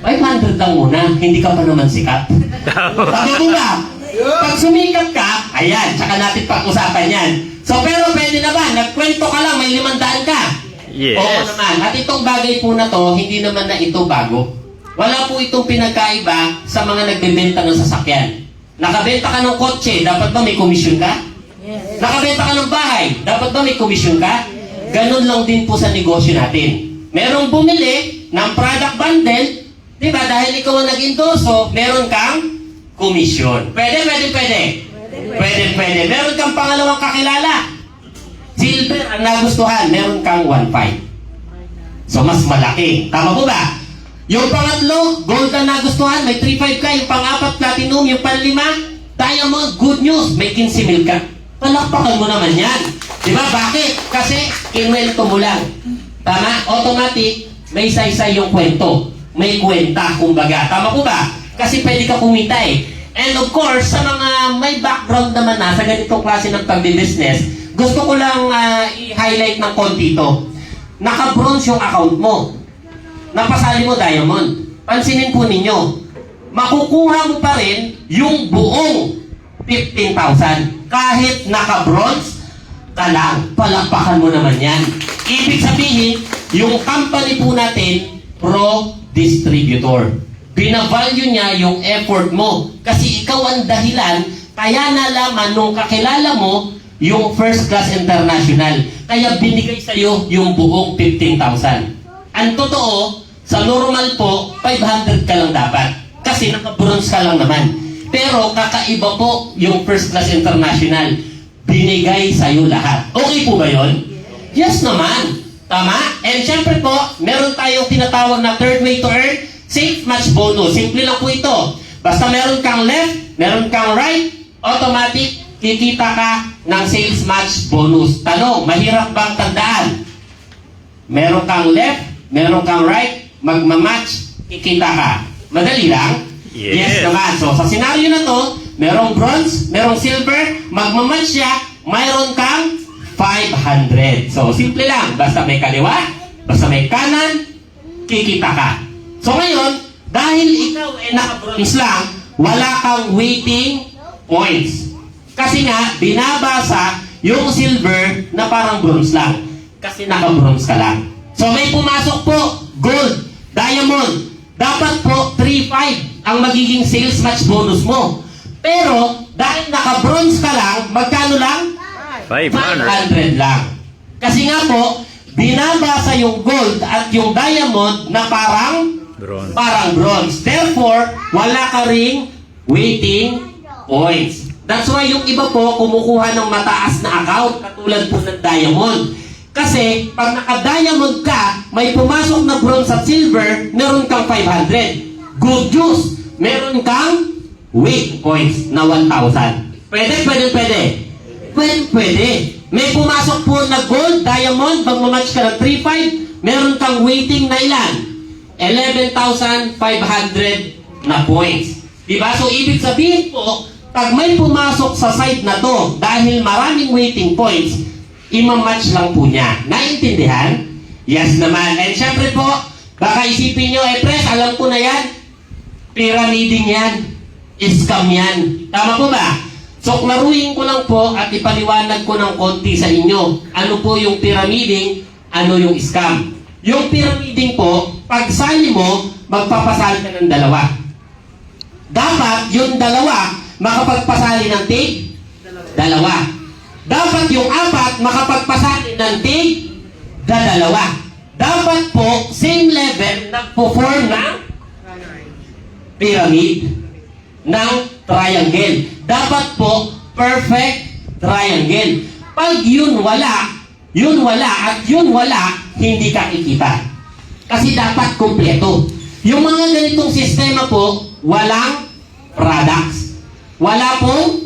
500 lang muna, hindi ka pa naman sikat. Tama po ba? Pag sumikat ka, ayan, tsaka natin pag-usapan yan. So, pero pwede na ba? Nagkwento ka lang, may 500 ka. Yes. Oo naman. At itong bagay po na to, hindi naman na ito bago. Wala po itong pinagkaiba sa mga nagbebenta ng sasakyan. Nakabenta ka ng kotse, dapat ba may komisyon ka? Yes. Nakabenta ka ng bahay, dapat ba may komisyon ka? Ganon lang din po sa negosyo natin. Merong bumili ng product bundle, di ba? Dahil ikaw ang nag-endorso, meron kang komisyon. Pwede. Meron kang pangalawang kakilala. Silver ang nagustuhan, meron kang 1.5. So, mas malaki. Tama po ba? Yung pangatlo, gold ang nagustuhan, may 3.5 ka. Yung pang-apat, platinum. Yung pang-5, diamond, good news, may 15,000 ka. Palakpakan mo naman yan. Diba? Bakit? Kasi, kinwento mo lang. Tama? Automatic, may saysay yung kwento. May kwenta, kumbaga. Tama po ba? Kasi pwede ka kumita eh. And of course, sa mga may background naman na sa ganitong klase ng pagbibusiness, gusto ko lang i-highlight ng konti ito. Naka-bronze yung account mo. Napasali mo diamond. Pansinin po ninyo, makukuha mo pa rin yung buong 15,000. Kahit naka-bronze ka lang, palakpakan mo naman yan. Ibig sabihin, yung company po natin, pro-distributor. Binavalue niya yung effort mo. Kasi ikaw ang dahilan, kaya nalaman nung kakilala mo, yung first class international. Kaya binigay sa'yo yung buong 15,000. Ang totoo, sa normal po, 500 ka lang dapat. Kasi naka-bronze ka lang naman. Pero kakaiba po yung first class international. Binigay sa'yo lahat. Okay po ba yun? Yes naman. Tama? And syempre po, meron tayong tinatawag na third way to earn, safe match bonus. Simple lang po ito. Basta meron kang left, meron kang right, automatic, kikita ka ng sales match bonus. Tanong, mahirap bang tandaan? Meron kang left, meron kang right, magmamatch, kikita ka. Madali lang? Yes. Naman. So, sa senaryo na to, merong bronze, merong silver, magmamatch siya, mayroon kang 500. So, simple lang. Basta may kaliwa, basta may kanan, kikita ka. So, ngayon, dahil ikaw ay naka-bronze lang, wala kang waiting points. Kasi nga, binabasa yung silver na parang bronze lang. Kasi naka-bronze ka lang. So, may pumasok po, gold, diamond. Dapat po, 3.5 ang magiging sales match bonus mo. Pero, dahil naka-bronze ka lang, magkano lang? 500. 500 lang. Kasi nga po, binabasa yung gold at yung diamond na parang bronze. Therefore, wala ka ring waiting points. That's why yung iba po kumukuha ng mataas na account katulad po ng diamond. Kasi pag naka-diamond ka, may pumasok na bronze at silver, meron kang 500. Good news, meron kang waiting points na 1,000. Pwede. May pumasok po na gold, diamond, magmamatch ka ng 3.5, meron kang waiting na ilan? 11,500 na points. Diba? So, ibig sabihin po, pag may pumasok sa site na to, dahil maraming waiting points, imamatch lang po niya. Naintindihan? Yes naman. And syempre po, baka isipin nyo, pres, alam ko na yan. Pyramiding yan. Scam yan. Tama po ba? So, klaruhin ko lang po at ipaliwanag ko ng konti sa inyo. Ano po yung pyramiding, ano yung scam. Yung pyramiding po, pag sali mo, magpapasali ka ng dalawa. Dapat yung dalawa, makapagpasali ng tig, dalawa. dapat yung 4 makapagpasalin ng dalawa. Dapat po, same level, nagpo-form ng pyramid, ng triangle. Dapat po, perfect triangle. Pag yun wala, at yun wala, hindi ka kikita. Kasi dapat kumpleto. Yung mga ganitong sistema po, walang products. Wala pong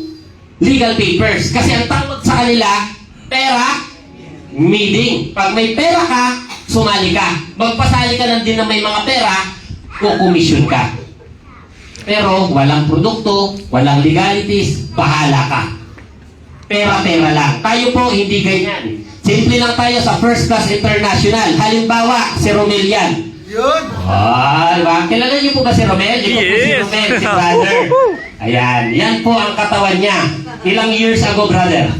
legal papers. Kasi ang tawag sa kanila, pera, meeting. Pag may pera ka, sumali ka. Magpasali ka lang din na may mga pera, kukomisyon ka. Pero walang produkto, walang legalities, bahala ka. Pera-pera lang. Tayo po, hindi ganyan. Simple lang tayo sa First Class International. Halimbawa, si Romel yan. Yun! Diba? Kilala niyo po ba si Romel? Ito po si Yes. Romel, si brother. Ayan, yan po ang katawan niya. Ilang years ago, brother?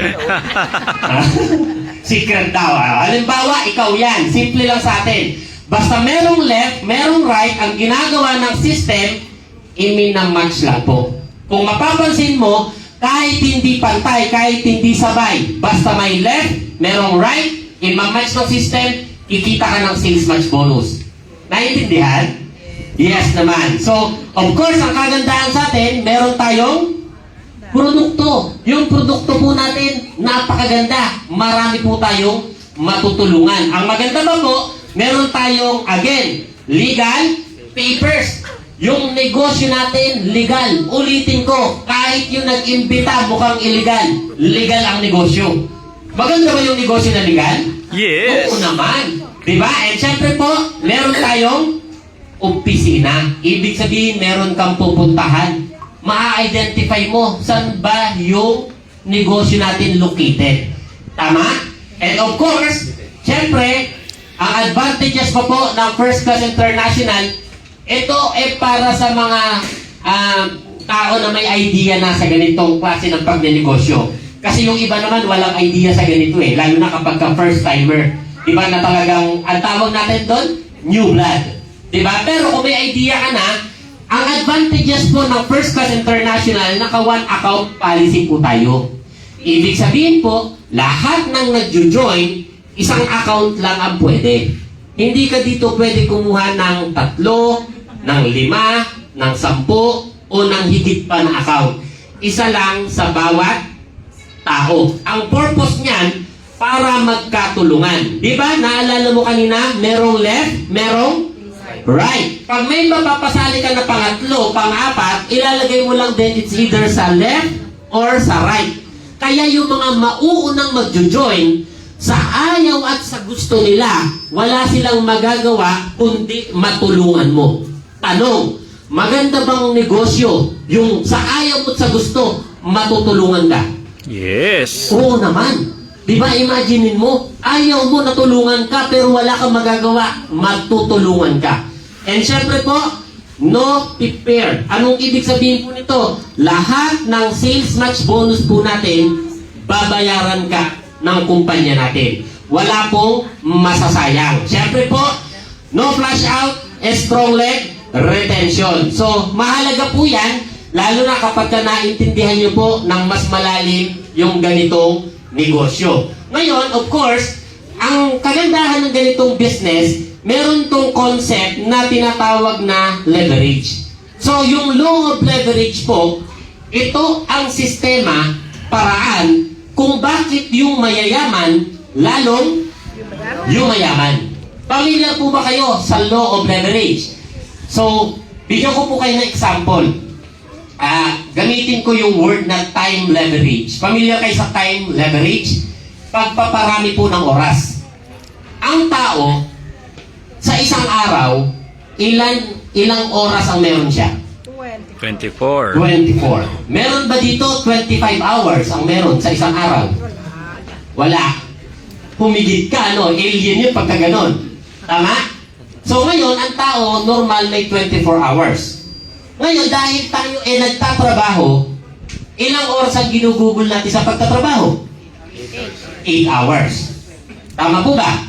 Secret daw. Halimbawa, ikaw yan. Simple lang sa atin. Basta merong left, merong right, ang ginagawa ng system, iminamatch lang po. Kung mapapansin mo, kahit hindi pantay, kahit hindi sabay, basta may left, merong right, imamatch ng system, kikita ka ng sales match bonus. Naiintindihan? Yes naman. So, of course, ang kagandahan sa atin, meron tayong produkto. Yung produkto po natin, napakaganda. Marami po tayong matutulungan. Ang maganda ba po, meron tayong, again, legal papers. Yung negosyo natin, legal. Ulitin ko, kahit yung nag-imbita mukhang illegal, legal ang negosyo. Maganda ba yung negosyo na legal? Yes. Oo naman. Diba? And syempre po, meron tayong opisina. Ibig sabihin, meron kang pupuntahan. Ma-identify mo saan ba yung negosyo natin located. Tama? And of course, syempre, ang advantages pa po ng First Class International, ito para sa mga tao na may idea na sa ganitong klase ng pagnenegosyo. Kasi yung iba naman walang idea sa ganito eh. Lalo na kapag ka first timer. Diba na talagang, ang tawag natin doon, new blood. Diba? Pero kung may idea ka na, ang advantages po ng First Class International, naka one account policy po tayo. Ibig sabihin po, lahat ng nagjo-join, isang account lang ang pwede. Hindi ka dito pwede kumuha ng 3, ng 5, ng 10, o ng higit pa na account. Isa lang sa bawat tao. Ang purpose niyan, para magkatulungan. Di ba? Naalala mo kanina, merong left, merong right. Pag may mapapasali ka na pangatlo, pang-4, ilalagay mo lang din it's either sa left or sa right. Kaya yung mga mauunang magjo-join, sa ayaw at sa gusto nila, wala silang magagawa kundi matulungan mo. Tanong, maganda bang negosyo yung sa ayaw at sa gusto, matutulungan ka? Yes. Oo naman. Di ba, imaginein mo, ayaw mo natulungan ka pero wala kang magagawa, matutulungan ka. And syempre po, no prepare. Anong ibig sabihin po nito? Lahat ng sales match bonus po natin, babayaran ka ng kumpanya natin. Wala pong masasayang. Syempre po, no flash out, strong leg, retention. So, mahalaga po yan, lalo na kapag naintindihan nyo po ng mas malalim yung ganitong negosyo. Ngayon, of course, ang kagandahan ng ganitong business, meron tong concept na tinatawag na leverage. So, yung law of leverage po, ito ang sistema, paraan, kung bakit yung mayayaman, lalong yung mayaman. Pamilyar po ba kayo sa law of leverage? So, bigyan ko po kayo ng example. Gamitin ko yung word na time leverage. Familiar kayo sa time leverage? Pagpaparami po ng oras. Ang tao, sa isang araw, ilang oras ang meron siya? 24. 24. Meron ba dito 25 hours ang meron sa isang araw? Wala. Humigit ka, no? Alien yun pagka ganon. Tama? So ngayon, ang tao, normal may 24 hours. Ngayon, dahil tayo nagtatrabaho, ilang oras ang ginugugol natin sa pagtatrabaho? 8 hours. Tama po ba?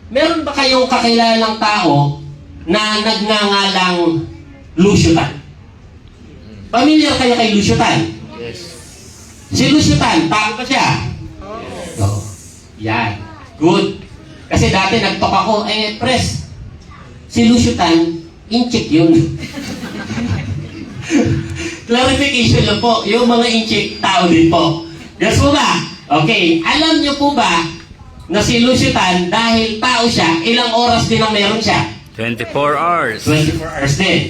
Meron ba kayong kakilalang tao na nagngangalang Lucio Tan? Familiar kayo kay Lucio Tan? Si Lucian, tao ba siya? Oo. Yan. Good. Kasi dati nagtok ako, pres, si Lucian, incheck yun. Clarification lang po, yung mga incheck, tao din po. Yes po ba? Okay, alam niyo po ba na si Lucian, dahil tao siya, ilang oras din ang meron siya? 24 hours. 24 hours din.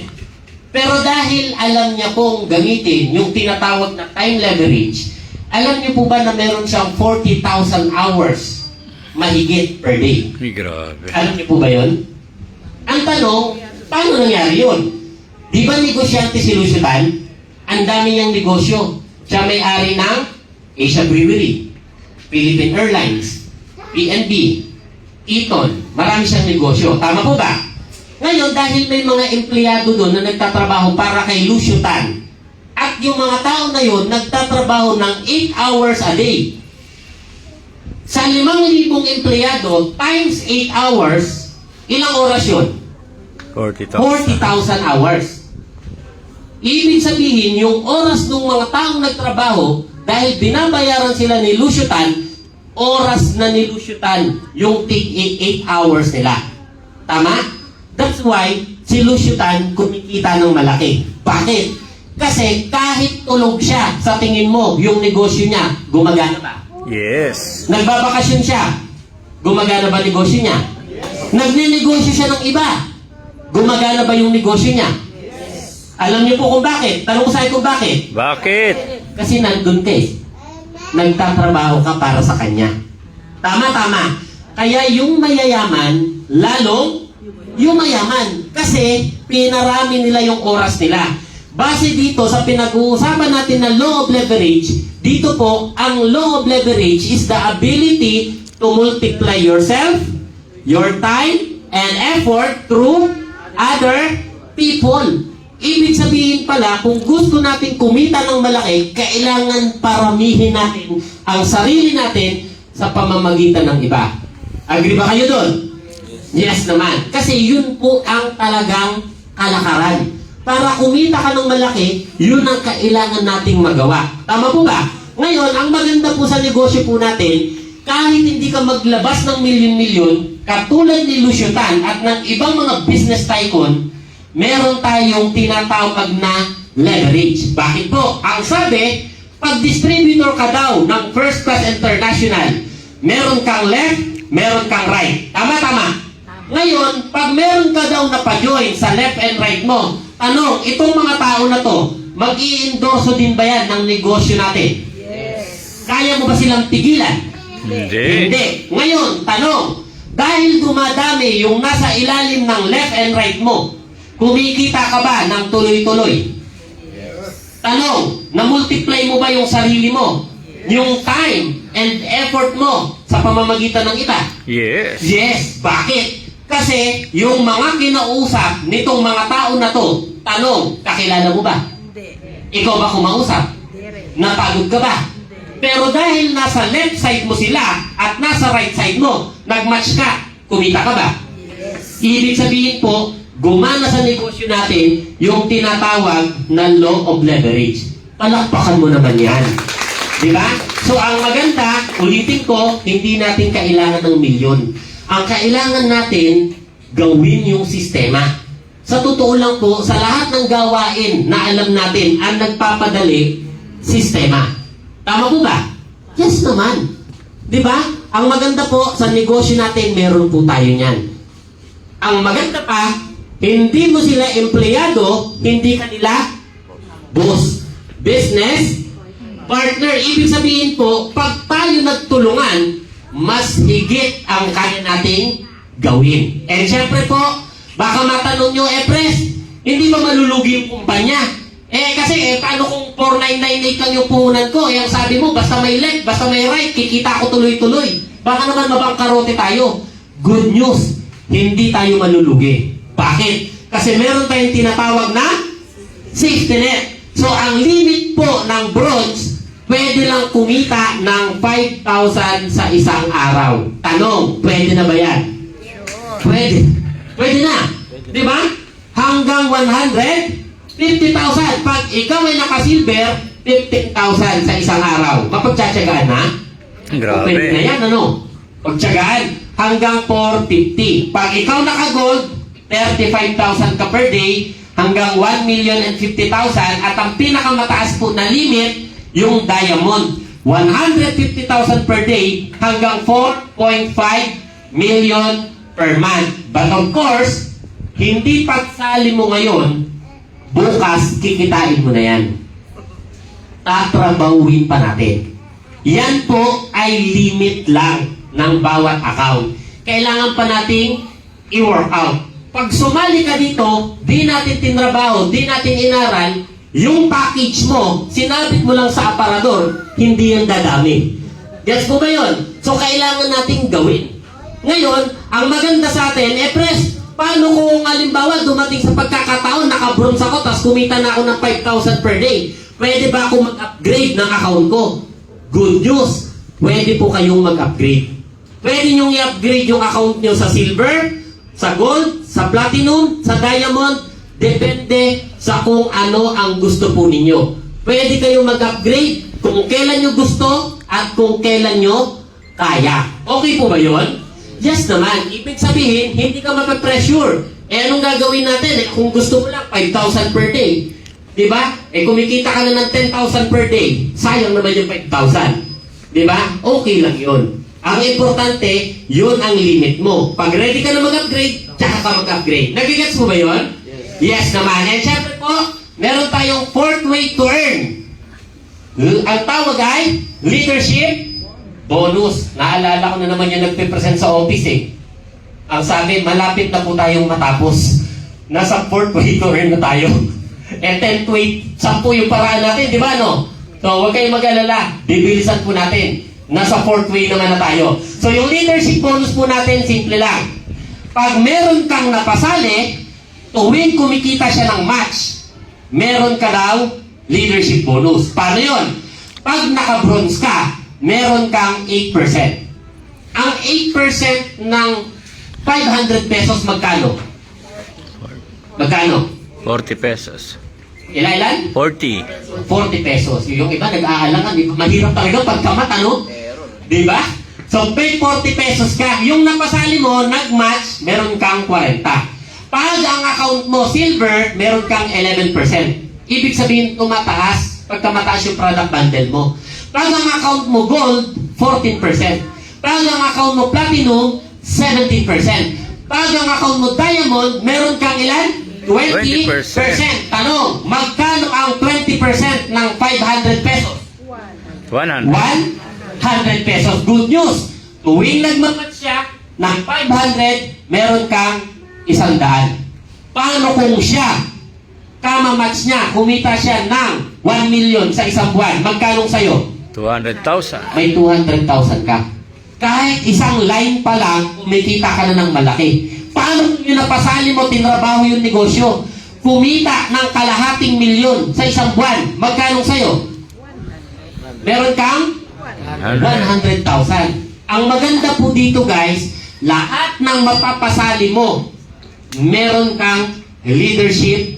Pero dahil alam niya pong gamitin yung tinatawag na time leverage, alam niyo po ba na meron siyang 40,000 hours mahigit per day? Ay, grabe. Alam niyo po ba yun? Ang tanong, paano nangyari yun? Di ba negosyante si Lucian? Ang dami niyang negosyo. Siya may-ari ng Asia Brewery, Philippine Airlines, PNB, Eton. Marami siyang negosyo. Tama po ba? Ngayon, dahil may mga empleyado doon na nagtatrabaho para kay Lucian, at yung mga tao na yun nagtatrabaho ng 8 hours a day. Sa 5,000 empleyado times 8 hours, ilang oras yun? 40,000. 40,000 hours. Ibig sabihin, yung oras ng mga taong nagtrabaho, dahil binabayaran sila ni Lucian, oras na ni Lucian yung 8 hours nila. Tama? That's why si Lucian kumikita ng malaki. Bakit? Kasi kahit tulog siya, sa tingin mo, yung negosyo niya, gumagana ba? Yes. Nagbabakasyon siya, gumagana ba negosyo niya? Nagninegosyo siya ng iba, gumagana ba yung negosyo niya? Alam niyo po kung bakit? Tanong ko sa'yo kung bakit? Bakit? Kasi nandun ka eh. Nagtatrabaho ka para sa kanya. Tama. Kaya yung mayayaman, lalong yung mayaman. Kasi pinarami nila yung oras nila. Base dito sa pinag-uusapan natin na law of leverage, dito po, ang law of leverage is the ability to multiply yourself, your time, and effort through other people. Ibig sabihin pala, kung gusto natin kumita ng malaki, kailangan paramihin natin ang sarili natin sa pamamagitan ng iba. Agree ba kayo doon? Yes naman. Kasi yun po ang talagang kalakaran. Para kumita ka ng malaki, yun ang kailangan nating magawa. Tama po ba? Ngayon, ang maganda po sa negosyo po natin, kahit hindi ka maglabas ng milyon-milyon, katulad ni Lucian at ng ibang mga business tycoon, meron tayong tinatawag na leverage. Bakit po? Ang sabi, pag distributor ka daw ng First Class International, meron kang left, meron kang right. Tama. Ngayon, pag meron ka daw na pa-join sa left and right mo, tanong, itong mga tao na to, mag-i-endorso din ba yan ng negosyo natin? Yes. Kaya mo ba silang pigilan? Hindi. Ngayon, tanong, dahil dumadami yung nasa ilalim ng left and right mo, kumikita ka ba ng tuloy-tuloy? Yes. Tanong, na-multiply mo ba yung sarili mo? Yung time and effort mo sa pamamagitan ng iba? Yes. Yes. Bakit? Kasi yung mga kinausap nitong mga tao na to, tanong, kakilala mo ba? Hindi. Ikaw ba kumausap? Hindi rin. Napagod ka ba? Pero dahil nasa left side mo sila at nasa right side mo, nag-match ka, kumita ka ba? Yes. Ibig sabihin po, gumana sa negosyo natin yung tinatawag na law of leverage. Palakpakan mo naman yan. Di ba? So ang maganda, ulitin ko, hindi natin kailangan ng milyon. Ang kailangan natin, gawin yung sistema. Sa totoo lang po, sa lahat ng gawain na alam natin, ang nagpapadali, sistema. Tama po ba? Yes naman. Di ba? Ang maganda po, sa negosyo natin, meron po tayo niyan. Ang maganda pa, hindi mo sila empleyado, hindi ka nila boss. Business, partner. Ibig sabihin po, pag tayo nagtulungan, mas higit ang kaya nating gawin. And syempre po, baka matanong nyo, pres, hindi ba malulugi yung kumpanya? Kasi paano kung 4,998 lang yung puhunan ko? Ang sabi mo, basta may left, basta may right, kikita ko tuloy-tuloy. Baka naman mabangkarote tayo. Good news, hindi tayo malulugi. Bakit? Kasi meron tayong tinatawag na safety net. So, ang limit po ng bronze, pwede lang kumita ng 5,000 sa isang araw. Tanong, pwede na ba yan? Pwede. Pwede na. Di ba? Hanggang 150,000. Pag ikaw ay naka-silver, 15,000 sa isang araw. Mapagtsatsagaan na? Grabe. Pwede na yan, ano? Pagtsagaan, hanggang 450. Pag ikaw naka-gold, 35,000 ka per day, hanggang 1,050,000 at ang pinakamataas po na limit, yung diamond. 150,000 per day hanggang 4.5 million per month. But of course, hindi pagsali mo ngayon, bukas kikitain mo na yan. Tatrabahuin pa natin. Yan po ay limit lang ng bawat account. Kailangan pa nating i-work out. Pag sumali ka dito, di natin tinrabaho, di natin inaral, yung package mo, sinabit mo lang sa aparador, hindi yan dadami. Gets mo ba yun? So, kailangan nating gawin. Ngayon, ang maganda sa atin, pres, paano kung halimbawa dumating sa pagkakataon, naka-bronze ako, tapos kumita na ako ng 5,000 per day? Pwede ba ako mag-upgrade ng account ko? Good news, pwede po kayong mag-upgrade. Pwede nyo i-upgrade yung account nyo sa silver, sa gold, sa platinum, sa diamond, depende sa kung ano ang gusto po ninyo. Pwede kayong mag-upgrade kung kailan nyo gusto at kung kailan nyo kaya. Okay po ba yun? Yes naman. Ibig sabihin, hindi ka mapapressure. Anong gagawin natin? Kung gusto mo lang, 5,000 per day. Diba? Kumikita ka na ng 10,000 per day. Sayang naman yung 5,000. Diba? Okay lang yun. Ang importante, yun ang limit mo. Pag ready ka na mag-upgrade, tsaka ka mag-upgrade. Nagigets mo ba yun? Yes naman. And syempre po, meron tayong fourth way to earn. Ang tawag ay leadership bonus. Naalala ko na naman yung nagpe-present sa office eh. Ang sabi, malapit na po tayong matapos. Nasa fourth way to earn na tayo. And 10th way, 10 yung paraan natin, di ba no? So, huwag kayong mag-alala. Bibilisan po natin. Nasa fourth way naman na tayo. So, yung leadership bonus po natin, simple lang. Pag meron kang napasali, tuwing kumikita siya ng match, meron ka daw leadership bonus. Paano yun? Pag naka-bronze ka, meron kang 8%. Ang 8% ng 500 pesos magkano? Magkano? 40 pesos. Ilan? 40. 40 pesos. Yung iba nag-aalangan. Mahirap talaga pagkamat, ano? Diba? So, pay 40 pesos ka. Yung napasali mo, nag-match, meron kang 40. Pag ang account mo silver, meron kang 11%. Ibig sabihin, tumataas pagka mataas yung product bundle mo. Pag ang account mo gold, 14%. Pag ang account mo platinum, 17%. Pag ang account mo diamond, meron kang ilan? 20%. Tanong, magkano ang 20% ng 500 pesos? 100. 100 pesos. Good news. Tuwing nagmamatch siya ng 500, meron kang 100. Paano kung siya, kamamatch niya, kumita siya ng 1 million sa isang buwan? Magkano sa'yo? 200,000. May 200,000 ka. Kahit isang line pa lang, kumikita ka na ng malaki. Paano kung yung napasali mo, tinrabaho yung negosyo? Kumita ng kalahating milyon sa isang buwan. Magkano sa'yo? Meron kang 100,000. Ang maganda po dito guys, lahat ng mapapasali mo, meron kang leadership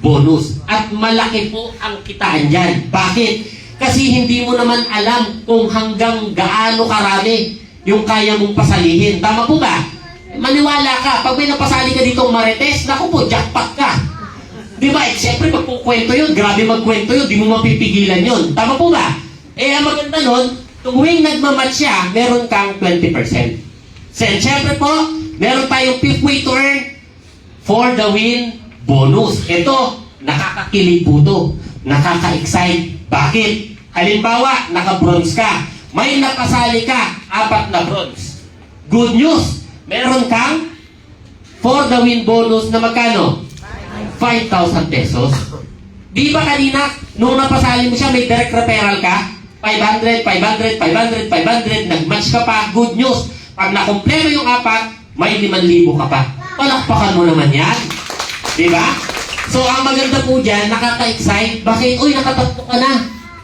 bonus. At malaki po ang kitaan dyan. Bakit? Kasi hindi mo naman alam kung hanggang gaano karami yung kaya mong pasalihin. Tama po ba? Maniwala ka, pag may napasali ka ditong Marites, naku po, jackpot ka. Di ba? Siyempre, magkukwento yun. Grabe magkwento yun. Di mo mapipigilan yun. Tama po ba? Ang maganda nun, tuwing nagmamatch siya, meron kang 20%. Siyempre po, meron tayong fifth way to earn for the win bonus. Ito, nakakakilig po to. Nakaka-excite. Bakit? Halimbawa, naka-bronze ka. May napasali ka, 4 na bronze. Good news! Meron kang for the win bonus na magkano? 5,000 pesos. Di ba kanina, nung napasali mo siya, may direct referral ka? 500, 500, 500, 500, nag-match ka pa. Good news. Pag nakumpleto yung 4, may 5,000 ka pa. Palakpakan mo naman yan. Di ba? So, ang maganda po dyan, nakaka-excite. Bakit? Uy, nakatatlo ka na.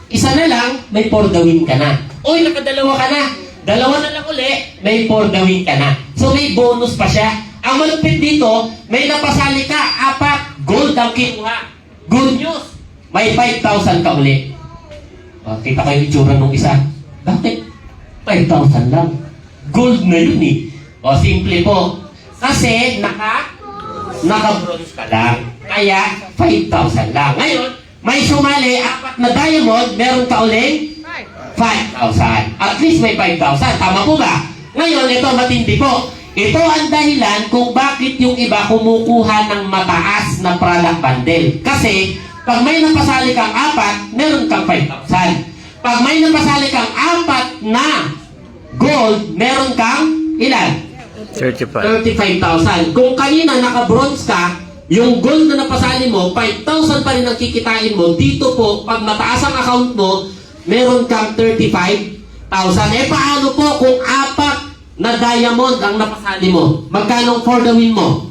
Isa na lang, may for the win ka na. Uy, nakadalawa ka na. Dalawa na lang uli, may for the win ka na. So, may bonus pa siya. Ang malupit dito, may napasali ka, 4, gold ang kinuha. Good news, may 5,000 ka uli. Kita ko yung itsura nung isa. Bakit? 5,000 lang. Gold na yun eh. O, simple po. Kasi, naka-bronze ka lang. Kaya, 5,000 lang. Ngayon, may sumali, 4 na diamond, meron ka uling 5,000. At least may 5,000. Tama po ba? Ngayon, ito matindi po. Ito ang dahilan kung bakit yung iba kumukuha ng mataas na product bundle. Kasi, pag may napasali kang 4, meron kang 5,000. Pag may napasali kang 4 na gold, meron kang ilan? 35. 35,000. Kung kanina naka-bronze ka, yung gold na napasali mo, 5,000 pa rin ang kikitain mo. Dito po, pag mataas ang account mo, meron kang 35,000. Eh paano po kung 4 na diamond ang napasali mo? Magkano for the win mo?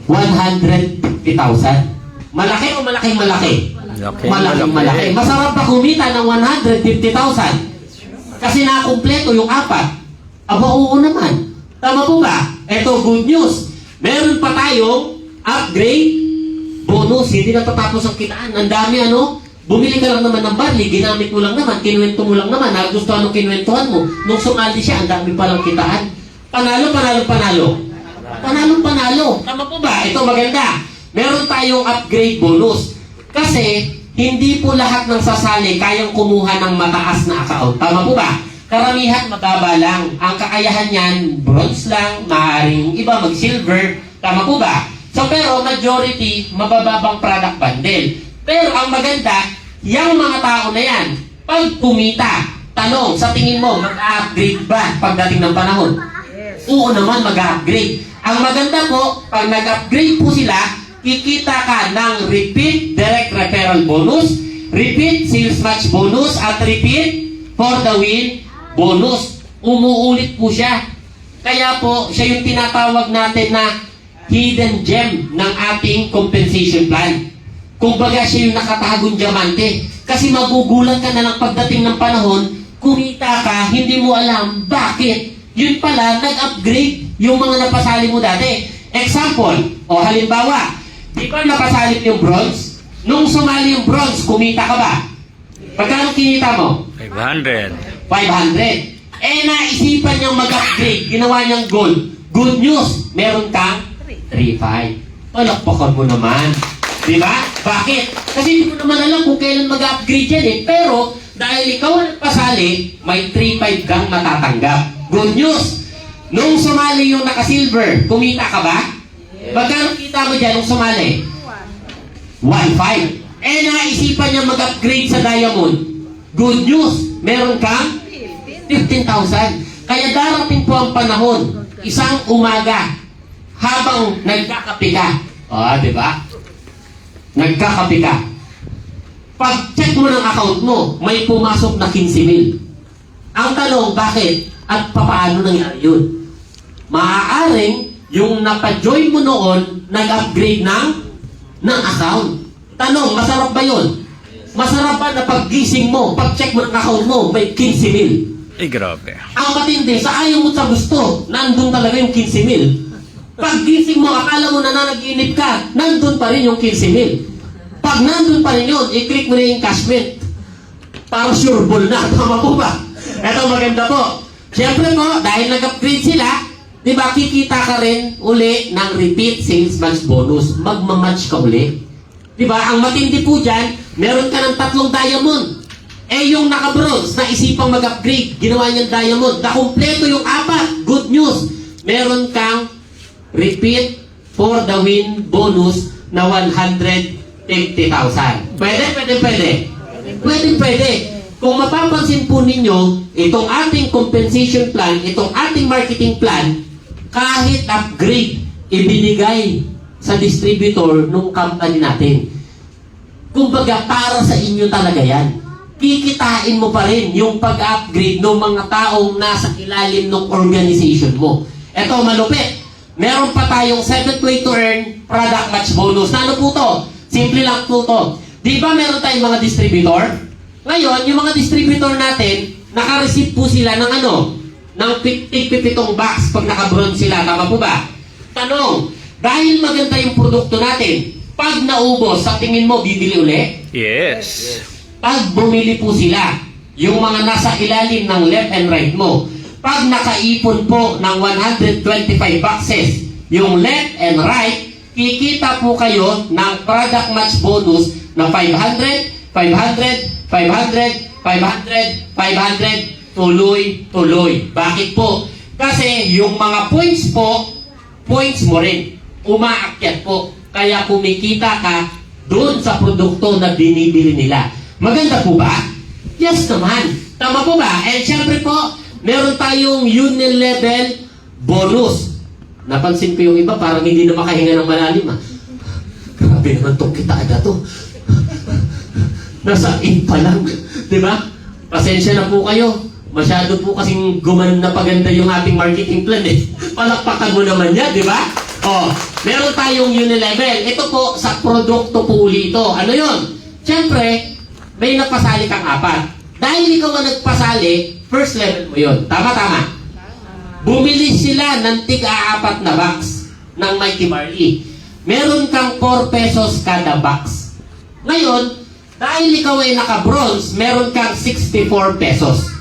150,000. Malaki o malaking malaki? Malaking malaki. Masarap pa kumita ng 150,000. Kasi nakakumpleto yung 4. Aba, oo naman. Tama po ba? Ito, good news. Meron pa tayong upgrade bonus. Hindi natatapos ang kitaan. Ang dami ano? Bumili ka lang naman ng barley, ginamit mo lang naman, kinuwento mo lang naman, nagustuhan ng kinuwentuhan mo. Nung sumali siya, ang dami palang kitaan. Panalo, panalo, panalo. Panalo, panalo. Tama po ba? Ito maganda. Meron tayong upgrade bonus. Kasi, hindi po lahat ng sasali kayang kumuha ng mataas na account. Tama po ba? Karamihan mababa lang. Ang kakayahan niyan, bronze lang, maaaring iba mag-silver. Tama po ba? So, pero majority, mabababang product bundle. Pero ang maganda, yung mga tao na yan, pag kumita, tanong, sa tingin mo, mag-upgrade ba pagdating ng panahon? Oo naman, mag-upgrade. Ang maganda po, pag nag-upgrade po sila, kikita ka ng repeat direct referral bonus, repeat sales match bonus, at repeat for the win bonus. Umuulit po siya. Kaya po, siya yung tinatawag natin na hidden gem ng ating compensation plan. Kumbaga siya yung nakatagong diamante. Kasi magugulat ka na lang pagdating ng panahon, kumita ka, hindi mo alam bakit. Yun pala, nag-upgrade yung mga napasali mo dati. Example, o halimbawa, di ba napasali yung bronze? Nung sumali yung bronze, kumita ka ba? Pagkano kinita mo? 500. 500. Eh, naisipan niyang mag-upgrade, ginawa niyang gold. Good news, meron kang 3,500. Palakpakan mo naman. Diba? Bakit? Kasi hindi mo naman alam kung kailan mag-upgrade yan eh. Pero, dahil ikaw ang pasali, may 3,500 kang matatanggap. Good news! Nung sumali yung naka-silver, kumita ka ba? Magkano kita mo dyan nung sumali? 1,500. Eh, naisipan niya mag-upgrade sa diamond. Good news! Meron kang 15,000. Kaya darating po ang panahon, isang umaga, habang nagkakape ka. Diba? Nagkakape ka. Pag-check mo ng account mo, may pumasok na 15,000. Ang tanong, bakit? At papaano nangyari yun? Maaaring, yung napa-join mo noon, nag-upgrade ng account. Tanong, masarap ba yun? Masarap ba na pag-gising mo, pag-check mo ng account mo, may 15,000? Ay, grabe. Ang matindi, sa ayaw mo sa gusto, nandun talaga yung 15,000. Pag gising mo, akala mo na nanaginip ka, nandun pa rin yung 15,000. Pag nandun pa rin yun, i-click mo na yung cashmate. Para sure ball na. Tama po ba? Ito maganda po. Siyempre po, dahil nag-upgrade sila, di ba, kikita ka rin uli ng repeat sales match bonus. Magmamatch ka uli. Di ba, ang matindi po dyan, meron ka ng 3 diamond. Eh, yung naka-bronze, na isipang mag-upgrade, ginawa niyang diamond. Nakumpleto yung 4. Good news. Meron kang repeat for the win bonus na 150,000. Pwede. Kung mapapansin po ninyo, itong ating compensation plan, itong ating marketing plan, kahit upgrade, ibinigay sa distributor ng company natin. Kumbaga, para sa inyo talaga yan. Kikitain mo pa rin yung pag-upgrade ng mga taong nasa ilalim ng organization mo. Ito, malupit. Meron pa tayong 7th way to earn product match bonus. Na ano po to? Simple lang po to. Di ba meron tayong mga distributor? Ngayon, yung mga distributor natin, naka-receive po sila ng ng 57 box pag naka-bronze sila. Tama po ba? Tanong, dahil maganda yung produkto natin, pag naubos, sa tingin mo, bibili uli? Yes. pag bumili po sila, yung mga nasa ilalim ng left and right mo, pag nakaipon po ng 125 boxes, yung left and right, kikita po kayo ng product match bonus na 500, 500, 500, 500, 500, tuloy-tuloy. Bakit po? Kasi yung mga points po, points mo rin. Umaakyat po. Kaya kumikita ka doon sa produkto na binibili nila. Maganda po ba? Yes naman. Tama po ba? And syempre po, meron tayong unilevel bonus. Napansin ko yung iba, parang hindi na makahinga ng malalim. Grabe naman itong kitaan na to. Nasa in pa lang. Diba? Pasensya na po kayo. Masyado po kasing gumanon na paganda yung ating marketing plan eh. Palakpakan mo naman yan, di ba? Oh, meron tayong unilevel. Ito po, sa produkto po uli ito. Ano yun? Siyempre, may napasali kang 4. Dahil ikaw ang nagpasali, first level mo yun. Tama-tama. Bumili sila ng tig-4 na box ng Mighty Barley. Meron kang 4 pesos kada box. Ngayon, dahil ikaw ay naka-bronze, meron kang 64 pesos.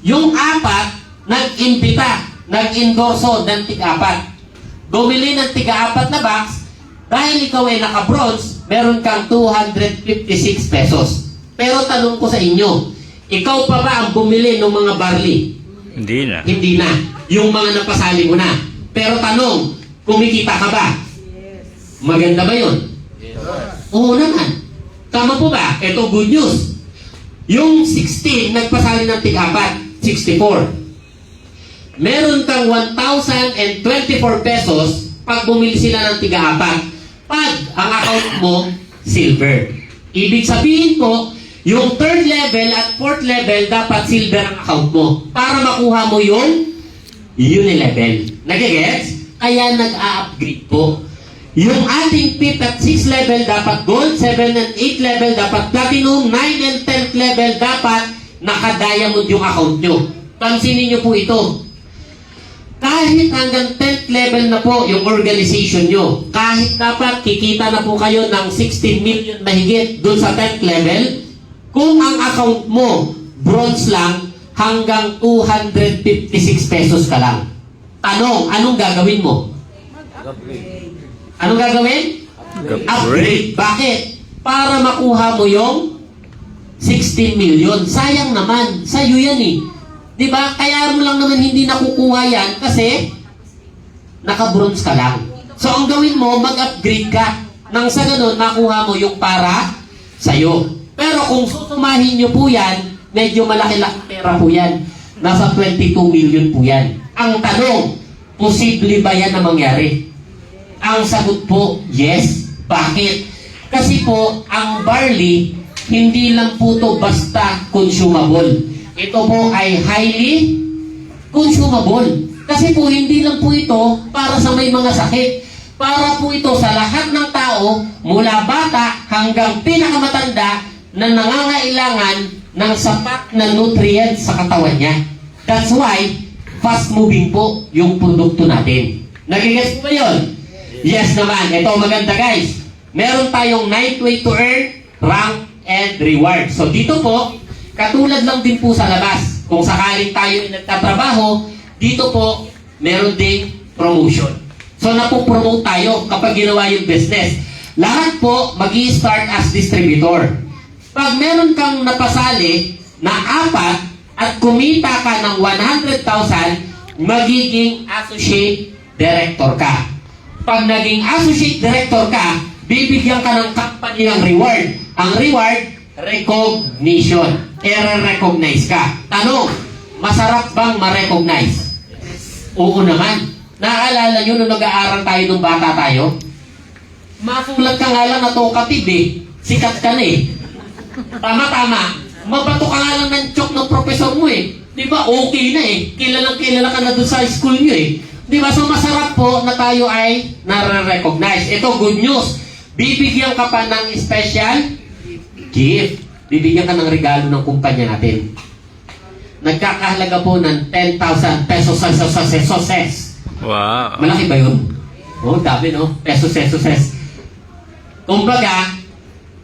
Yung 4, nag-imbita, nag-endorso ng tig-4. Bumili ng tig-4 na box, dahil ikaw ay naka-bronze, meron kang 256 pesos. Pero tanong ko sa inyo, ikaw pa ba ang bumili ng mga barley? Hindi na. Hindi na. Yung mga napasali mo na. Pero tanong, kumikita ka ba? Maganda ba yun? Oo naman. Tama po ba? Ito good news. Yung 16, nagpasali ng tig-4, 64. Meron kang 1,024 pesos pag bumili sila ng tig-4. Pag ang account mo, silver. Ibig sabihin po, yung 3rd level at 4th level, dapat silver ang account mo para makuha mo yung unilevel. Nagigets? Kaya nag-a-upgrade po. Yung ating 5th at 6th level dapat gold, 7 and 8 level dapat platinum, 9 and 10th level dapat naka-diamond yung account nyo. Pansinin nyo po ito. Kahit hanggang 10th level na po yung organization nyo, kahit dapat kikita na po kayo ng 16 million mahigit dun sa 10th level, kung ang account mo bronze lang, hanggang 256 pesos ka lang. Tanong, anong gagawin mo? Anong gagawin? Upgrade. Bakit? Para makuha mo yung 16 million. Sayang naman. Sa'yo yan eh. Diba? Kaya mo lang naman hindi nakukuha yan kasi naka-bronze ka lang. So, ang gawin mo, mag-upgrade ka. Nang sa ganun, makuha mo yung para sa'yo. Pero kung susumahin nyo po yan, medyo malaki-laki pera po yan. Nasa 22 million po yan. Ang tanong, posible ba yan na mangyari? Ang sagot po, yes. Bakit? Kasi po, ang barley, hindi lang po to basta consumable. Ito po ay highly consumable. Kasi po, hindi lang po ito para sa may mga sakit. Para po ito sa lahat ng tao, mula bata hanggang pinakamatanda, na nangangailangan ng sapat na nutrients sa katawan niya. That's why, fast-moving po yung produkto natin. Nagigets po ba yun? Yes naman. Ito maganda guys. Meron tayong 9th way to earn, rank, and reward. So dito po, katulad lang din po sa labas. Kung sakaling tayo ay nagtatrabaho, dito po, meron ding promotion. So napopromote tayo kapag ginawa yung business. Lahat po mag-i-start as distributor. Pag meron kang napasali na 4 at kumita ka ng 100,000, magiging associate director ka. Pag naging associate director ka, bibigyan ka ng company ng reward. Ang reward, recognition. I-recognize ka. Tanong, masarap bang ma-recognize? Oo naman. Naaalala nyo nung nag-aaral tayo nung bata tayo? Masulat ka nga lang na talkative eh. Sikat ka na eh. Tama-tama. Mabato ka nga lang ng chok ng professor mo eh. Di ba? Okay na eh. Kilala ka na doon sa school nyo eh. Di ba? So masarap po na tayo ay nare-recognize. Ito, good news. Bibigyan ka pa ng special gift. Bibigyan ka ng regalo ng kumpanya natin. Nagkakahalaga po ng 10,000 pesos. Wow. Malaki ba yun? Oh, dami no? Pesos. Kumbaga,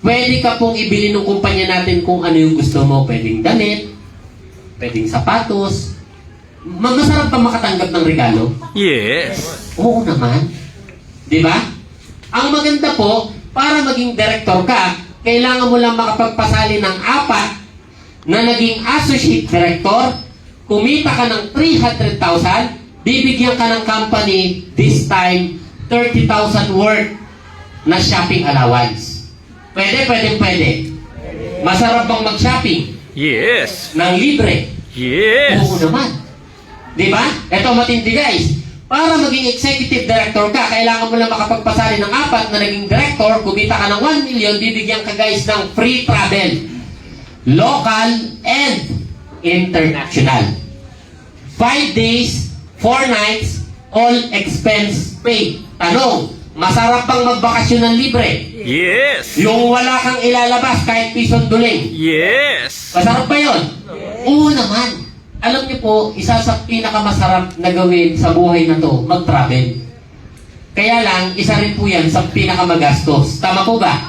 pwede ka pong ibili ng kumpanya natin kung ano yung gusto mo. Pwedeng damit, pwedeng sapatos. Masarap ba makatanggap ng regalo? Yes. Oo naman. Di ba? Ang maganda po, para maging director ka, kailangan mo lang makapagpasali ng 4 na naging associate director, kumita ka ng 300,000, bibigyan ka ng company, this time, 30,000 worth na shopping allowance. Pwede. Masarap bang mag-shopping? Yes. Ng libre? Yes. Oo naman. Di ba? Ito matindi guys. Para maging executive director ka, kailangan mo lang makapagpasali ng 4 na naging director, kumita ka ng 1 million, bibigyan ka guys ng free travel. Local and international. 5 days, 4 nights, all expense paid. Tanong, masarap bang magbakasyon ng libre? Yes. Yung wala kang ilalabas kahit pisong duling. Yes. Masarap ba yun? Oo naman. Alam niyo po, isa sa pinakamasarap na gawin sa buhay na to, mag-travel. Kaya lang, isa rin po yan sa pinakamagastos. Tama po ba?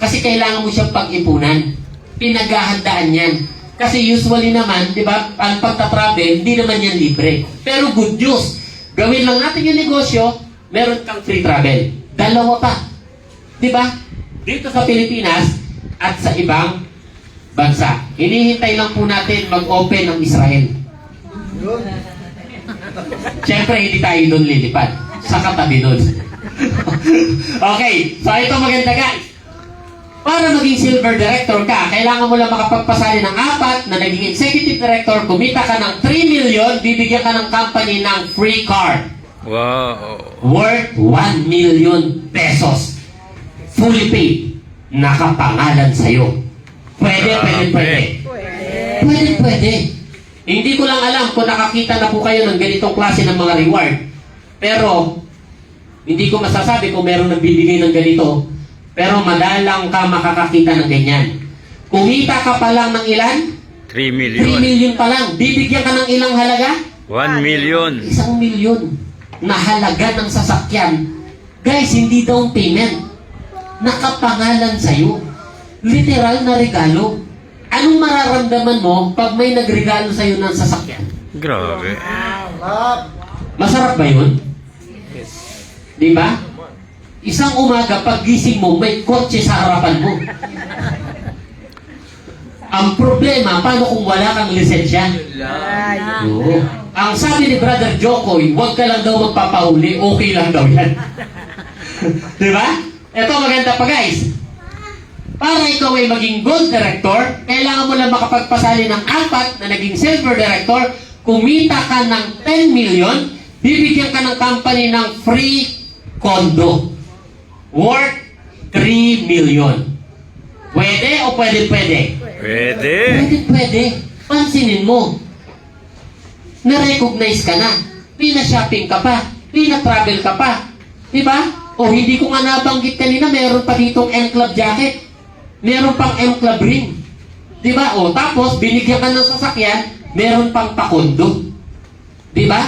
Kasi kailangan mo siyang pag-ipunan. Pinaghahandaan yan. Kasi usually naman, di ba, ang pagta-travel, hindi naman yan libre. Pero good news, gawin lang natin yung negosyo, meron kang free travel. 2 pa. Di ba? Dito sa Pilipinas at sa ibang bansa. Hinihintay lang po natin mag-open ang Israel. Siyempre, hindi tayo doon lilipad. Sa katabi doon. Okay, so ito maganda guys. Para maging silver director ka, kailangan mo lang makapagpasali ng 4 na naging executive director, kumita ka ng 3 million, bibigyan ka ng company ng free car. Wow. Worth 1 million pesos. Fully paid. Nakapangalan sa'yo. Pwede. Hindi ko lang alam kung nakakita na po kayo ng ganitong klase ng mga reward. Pero, hindi ko masasabi kung meron nagbibigay ng ganito. Pero madalang ka makakakita ng ganyan. Kumita ka pa lang ng ilan? 3 3 million. million pa lang. Bibigyan ka ng ilang halaga? 1 million. 1 milyon na halaga ng sasakyan. Guys, hindi down payment. Nakapangalan sa'yo. Literal na regalo. Anong mararamdaman mo pag may nagregalo sa'yo ng sasakyan? Grabe. Masarap ba yun? Di ba? Isang umaga, pag gising mo, may kotse sa harapan mo. Ang problema, paano kung wala kang lisensya? Oo. Ang sabi ni Brother Jokoy, huwag ka lang daw magpapahuli, okay lang daw yan. Di ba? Ito maganda pa guys. Para ikaw ay maging gold director, kailangan mo lang makapagpasali ng 4 na naging silver director, kumita ka ng 10 million, bibigyan ka ng company ng free condo. Worth 3 million. Pwede o pwede? Pwede. Pwede. Pansinin mo. Na-recognize ka na. Pina-shopping ka pa. Pina-travel ka pa. Diba? O hindi ko nga nabanggit kanina, meron pa ditong M-Club jacket. Meron pang M-Club ring. Diba? O tapos, binigyan ka ng sasakyan, meron pang pakondo. Diba?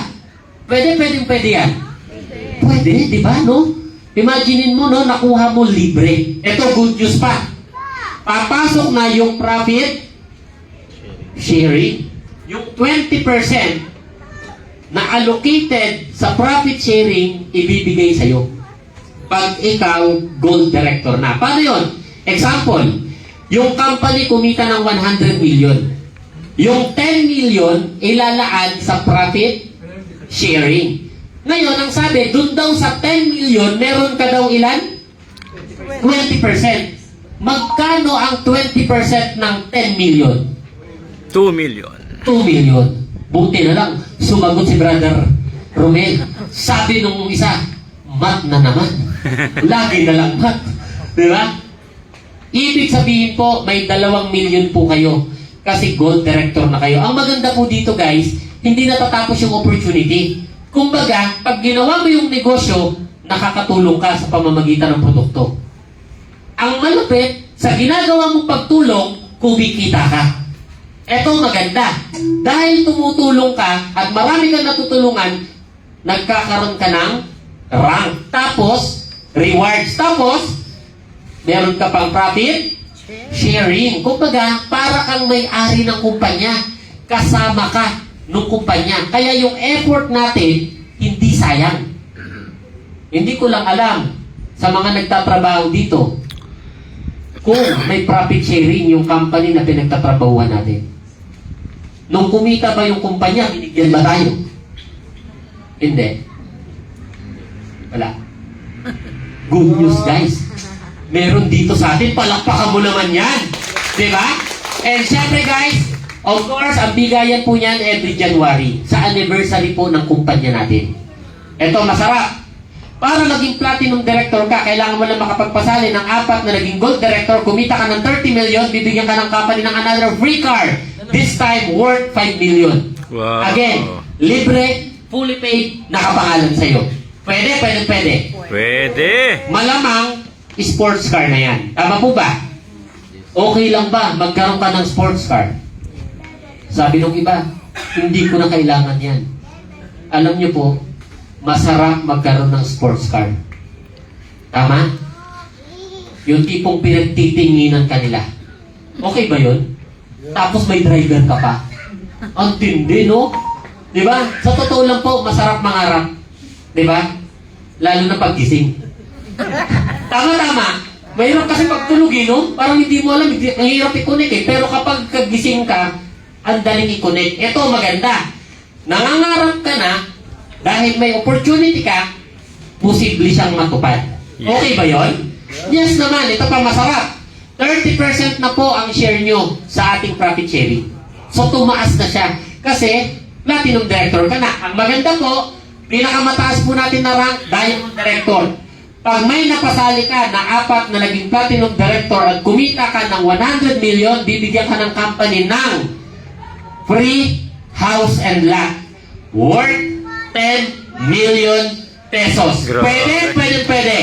Pwede yan. Pwede, diba, no? Imaginin mo, no, nakuha mo libre. Ito, good news pa. Papasok na yung profit sharing. Yung 20% na allocated sa profit sharing, ibibigay sa'yo. Pag ikaw, gold director na. Paano yun? Example, yung company kumita ng 100 million. Yung 10 million, ilalaan sa profit sharing. Ngayon, ang sabi, dun daw sa 10 million, meron ka daw ilan? 20%. Magkano ang 20% ng 10 million? 2 million. 2 million. Buti na lang, sumagot si Brother Romel. Sabi nung isa, mat na naman. Lagi na lang mat. Di ba? Ibig sabihin po, may 2 million po kayo. Kasi gold director na kayo. Ang maganda po dito guys, hindi natatapos yung opportunity. Kumbaga, pag ginawa mo yung negosyo, nakakatulong ka sa pamamagitan ng produkto. Ang malapit, sa ginagawa mong pagtulong, kumikita ka. Eto maganda. Dahil tumutulong ka at marami kang natutulungan, nagkakaroon ka ng rank. Tapos, rewards. Tapos, meron ka pang profit sharing. Kumbaga, para kang may-ari ng kumpanya. Kasama ka ng kumpanya. Kaya yung effort natin, hindi sayang. Hindi ko lang alam sa mga nagtatrabaho dito kung may profit sharing yung company na pinagtatrabahuan natin. Nung kumita ba yung kumpanya, binigyan ba tayo? Hindi. Wala. Good news, guys. Meron dito sa atin, palakpakan mo naman yan. Diba? And syempre, guys, of course, ang bigayan po niyan every January sa anniversary po ng kumpanya natin. Ito, masarap. Para maging platinum director ka, kailangan mo lang makapagpasali ng 4 na naging gold director, kumita ka ng 30 million, bibigyan ka ng company ng another free car. This time, worth 5 million. Wow. Again, libre, fully paid, nakapangalan sa'yo. Pwede, pwede, pwede. Pwede. Malamang, sports car na yan. Tama po ba? Okay lang ba magkaroon ka ng sports car? Sabi ng iba, hindi ko na kailangan yan. Alam niyo po, masarap magkaroon ng sports car. Tama? Yung tipong pinagtitinginan ka nila. Okay ba yun? Tapos may driver ka pa. Ang tindi, no? Diba? Sa totoo lang po, masarap mangarap. Diba? Lalo na paggising. Tama-tama. Mahirap kasi pagtulog, no? Parang hindi mo alam, ang hirap i-connect eh. Pero kapag kagising ka, ang daling i-connect. Ito, maganda. Nangangarap ka na, dahil may opportunity ka, posible siyang matupad. Okay ba yon? Yes naman, ito pa masarap. 30% na po ang share nyo sa ating profit sharing. So, tumaas na siya. Kasi, platinum director ka na. Ang maganda po, pinakamataas po natin na rank, diamond director. Pag may napasali ka na 4 na naging platinum director at kumita ka ng 100 million, bibigyan ka ng company ng free house and lot worth 10 million pesos. Grabe. Pwede, pwede, pwede.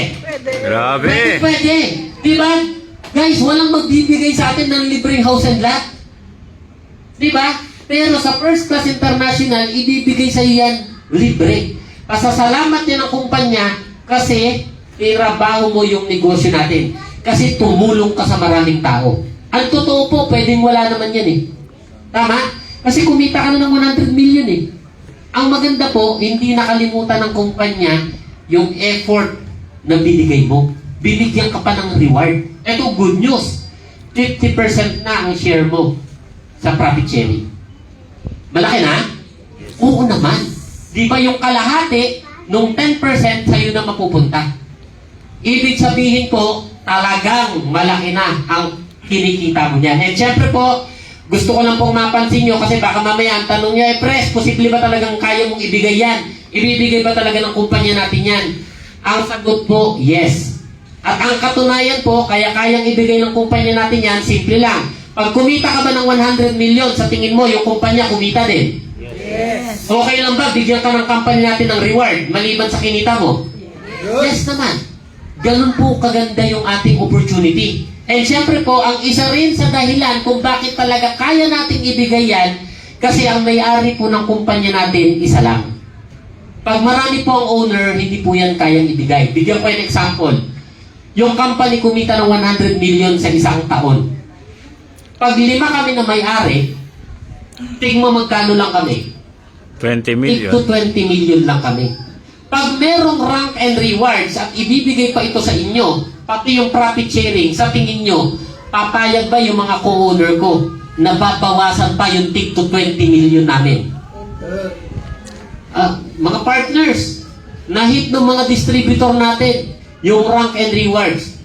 Grabe. Pwede, pwede. Diba? Guys, walang magbibigay sa atin ng libreng house and lot. Diba? Pero sa First Class International, ibibigay sa iyo yan libre. Pasasalamat yan ang kumpanya kasi irabaho mo yung negosyo natin. Kasi tumulong ka sa maraming tao. Ang totoo po, pwedeng wala naman yan eh. Tama? Kasi kumita ka na ng 100 million eh. Ang maganda po, hindi nakalimutan ng kumpanya yung effort na binigay mo. Binigyan ka pa ng reward. Ito, good news. 50% na ang share mo sa profit sharing. Malaki na? Oo naman. Di ba yung kalahati, nung 10% sa'yo na mapupunta? Ibig sabihin po, talagang malaki na ang kinikita mo niyan. And syempre po, gusto ko lang pong mapansin nyo kasi baka mamaya ang tanong niya, Pres, posible ba talagang kaya mong ibigay yan? Ibibigay ba talaga ng kumpanya natin yan? Ang sagot po, yes. At ang katunayan po, kaya kayang ibigay ng kumpanya natin yan, simple lang. Pag kumita ka ba ng 100 million, sa tingin mo, yung kumpanya kumita din? Yes. Okay lang ba, bigyan ka ng company natin ng reward, maliban sa kinita mo? Yes naman. Ganun po kaganda yung ating opportunity. And syempre po, ang isa rin sa dahilan kung bakit talaga kaya nating ibigay yan, kasi ang may-ari po ng kumpanya natin, isa lang. Pag marami po ang owner, hindi po yan kayang ibigay. Bigyan ko yung example. Yung company kumita ng 100 million sa isang taon. Pag 5 kami na may-ari, tingmo magkano lang kami? 20 million. To 20 million lang kami. Pag merong rank and rewards at ibibigay pa ito sa inyo, pati yung profit sharing, sa tingin nyo, papayag ba yung mga co-owner ko na babawasan pa yung tig to 20 million namin? Mga partners, na-hit ng mga distributor natin, yung rank and rewards.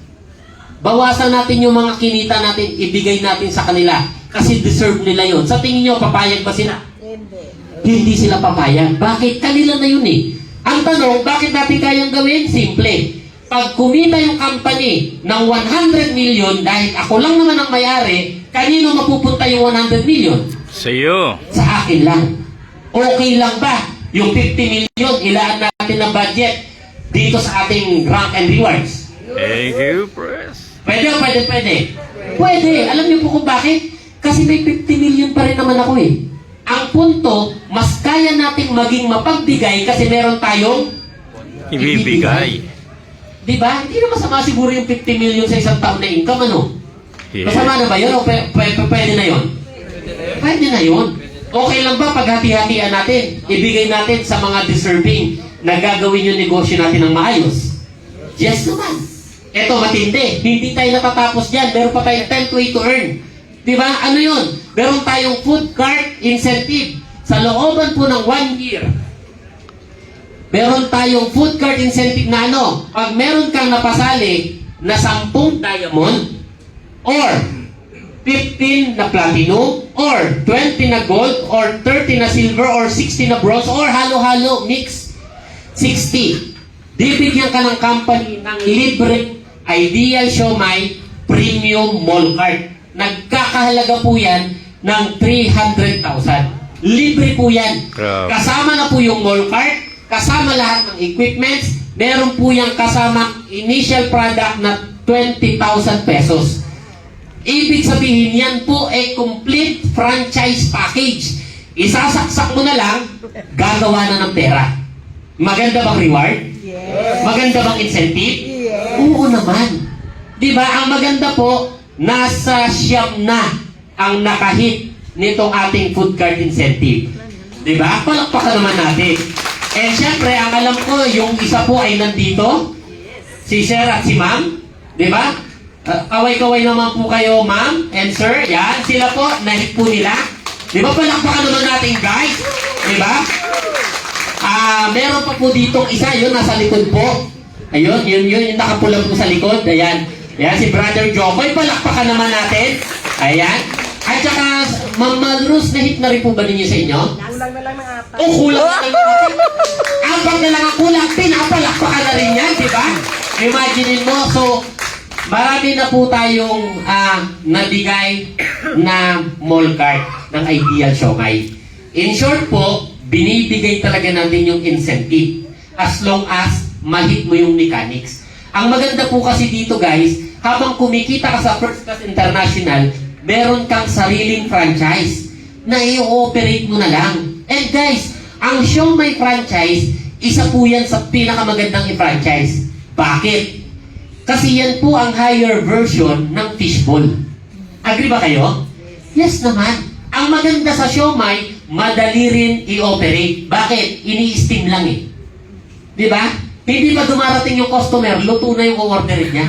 Bawasan natin yung mga kinita natin, ibigay natin sa kanila. Kasi deserve nila yon. Sa tingin nyo, papayag ba sila? Hindi. Hindi sila papayag. Bakit? Kanila na yun eh. Ang tanong, bakit natin kayang gawin? Simple. Pag kumita yung company ng 100 million, dahil ako lang naman ang may-ari, kanino mapupunta yung 100 million? Sa'yo. Sa akin lang. Okay lang ba? Yung 50 million, ilaan natin ng budget dito sa ating rank and rewards. Thank you, Pres. Pwede o pwede, pwede? Pwede. Alam niyo po kung bakit? Kasi may 50 million pa rin naman ako eh. Ang punto, mas kaya nating maging mapagbigay kasi meron tayong Ibibigay. Di ba? Hindi na masama siguro yung 50 million sa isang taon na income, ano? Yeah. Masama na ba yun? O pwede na yun? Pwede na yun. Okay lang ba pag hati-hatian natin? Ibigay natin sa mga deserving na gagawin yung negosyo natin ng maayos? Yes naman. Eto, matindi. Hindi tayo natatapos dyan. Meron pa tayong 10th way to earn. Di ba? Ano yun? Meron tayong food cart incentive. Sa looban po ng 1 year, meron tayong food cart incentive na ano? Pag meron kang napasali na 10 diamond, or 15 na platinum, or 20 na gold, or 30 na silver, or 60 na bronze, or halo-halo, mix, 60. Bibigyan ka ng company ng libreng Ideal Siomai Premium Mall Card. Nagkakahalaga po yan ng 300,000. Libre po yan. Grabe. Kasama na po yung mall card, kasama lahat ng equipments, meron po yung kasama initial product na 20,000 pesos. Ibig sabihin yan po ay complete franchise package. Isasaksak mo na lang, gagawa na ng pera. Maganda bang reward? Yes. Maganda bang incentive? Yes. Oo naman. Di ba? Ang maganda po, nasa siyam na ang nakahit nitong ating food card incentive. Di ba? Palakpakan naman natin. And syempre, ang alam ko, yung isa po ay nandito. Si Sir at si Ma'am. Di ba? Kaway-kaway naman po kayo, Ma'am and Sir. Yan, sila po, nahit po nila. Di ba? Palakpakan naman natin, guys. Di ba? Meron pa po ditong isa, yun, nasa likod po. Ayun, yun, yung nakapula po sa likod. Ayan. Ayan, si Brother Jokoy. Palakpakan naman natin. Ayan. At saka, Ma'am Malrus, nahit na rin po ba ninyo sa inyo? Kulang na lang ng ata. O, kulang na lang natin. Abang na lang ang kulang, pinapalakpakan na rin yan, di ba? Imaginin mo, so, marami na po tayong nabigay na mall card ng Ideal Siomai. In short po, binibigay talaga natin yung incentive as long as mahit mo yung mechanics. Ang maganda po kasi dito, guys, habang kumikita ka sa First Class International, meron kang sariling franchise na i-operate mo na lang. And guys, ang Siomai franchise, isa po yan sa pinakamagandang i-franchise. Bakit? Kasi yan po ang higher version ng fishbowl. Agree ba kayo? Yes naman. Ang maganda sa Siomai, madali rin i-operate. Bakit? Ini-steam lang eh. Di ba? Hindi ba dumarating yung customer, luto na yung orderin niya?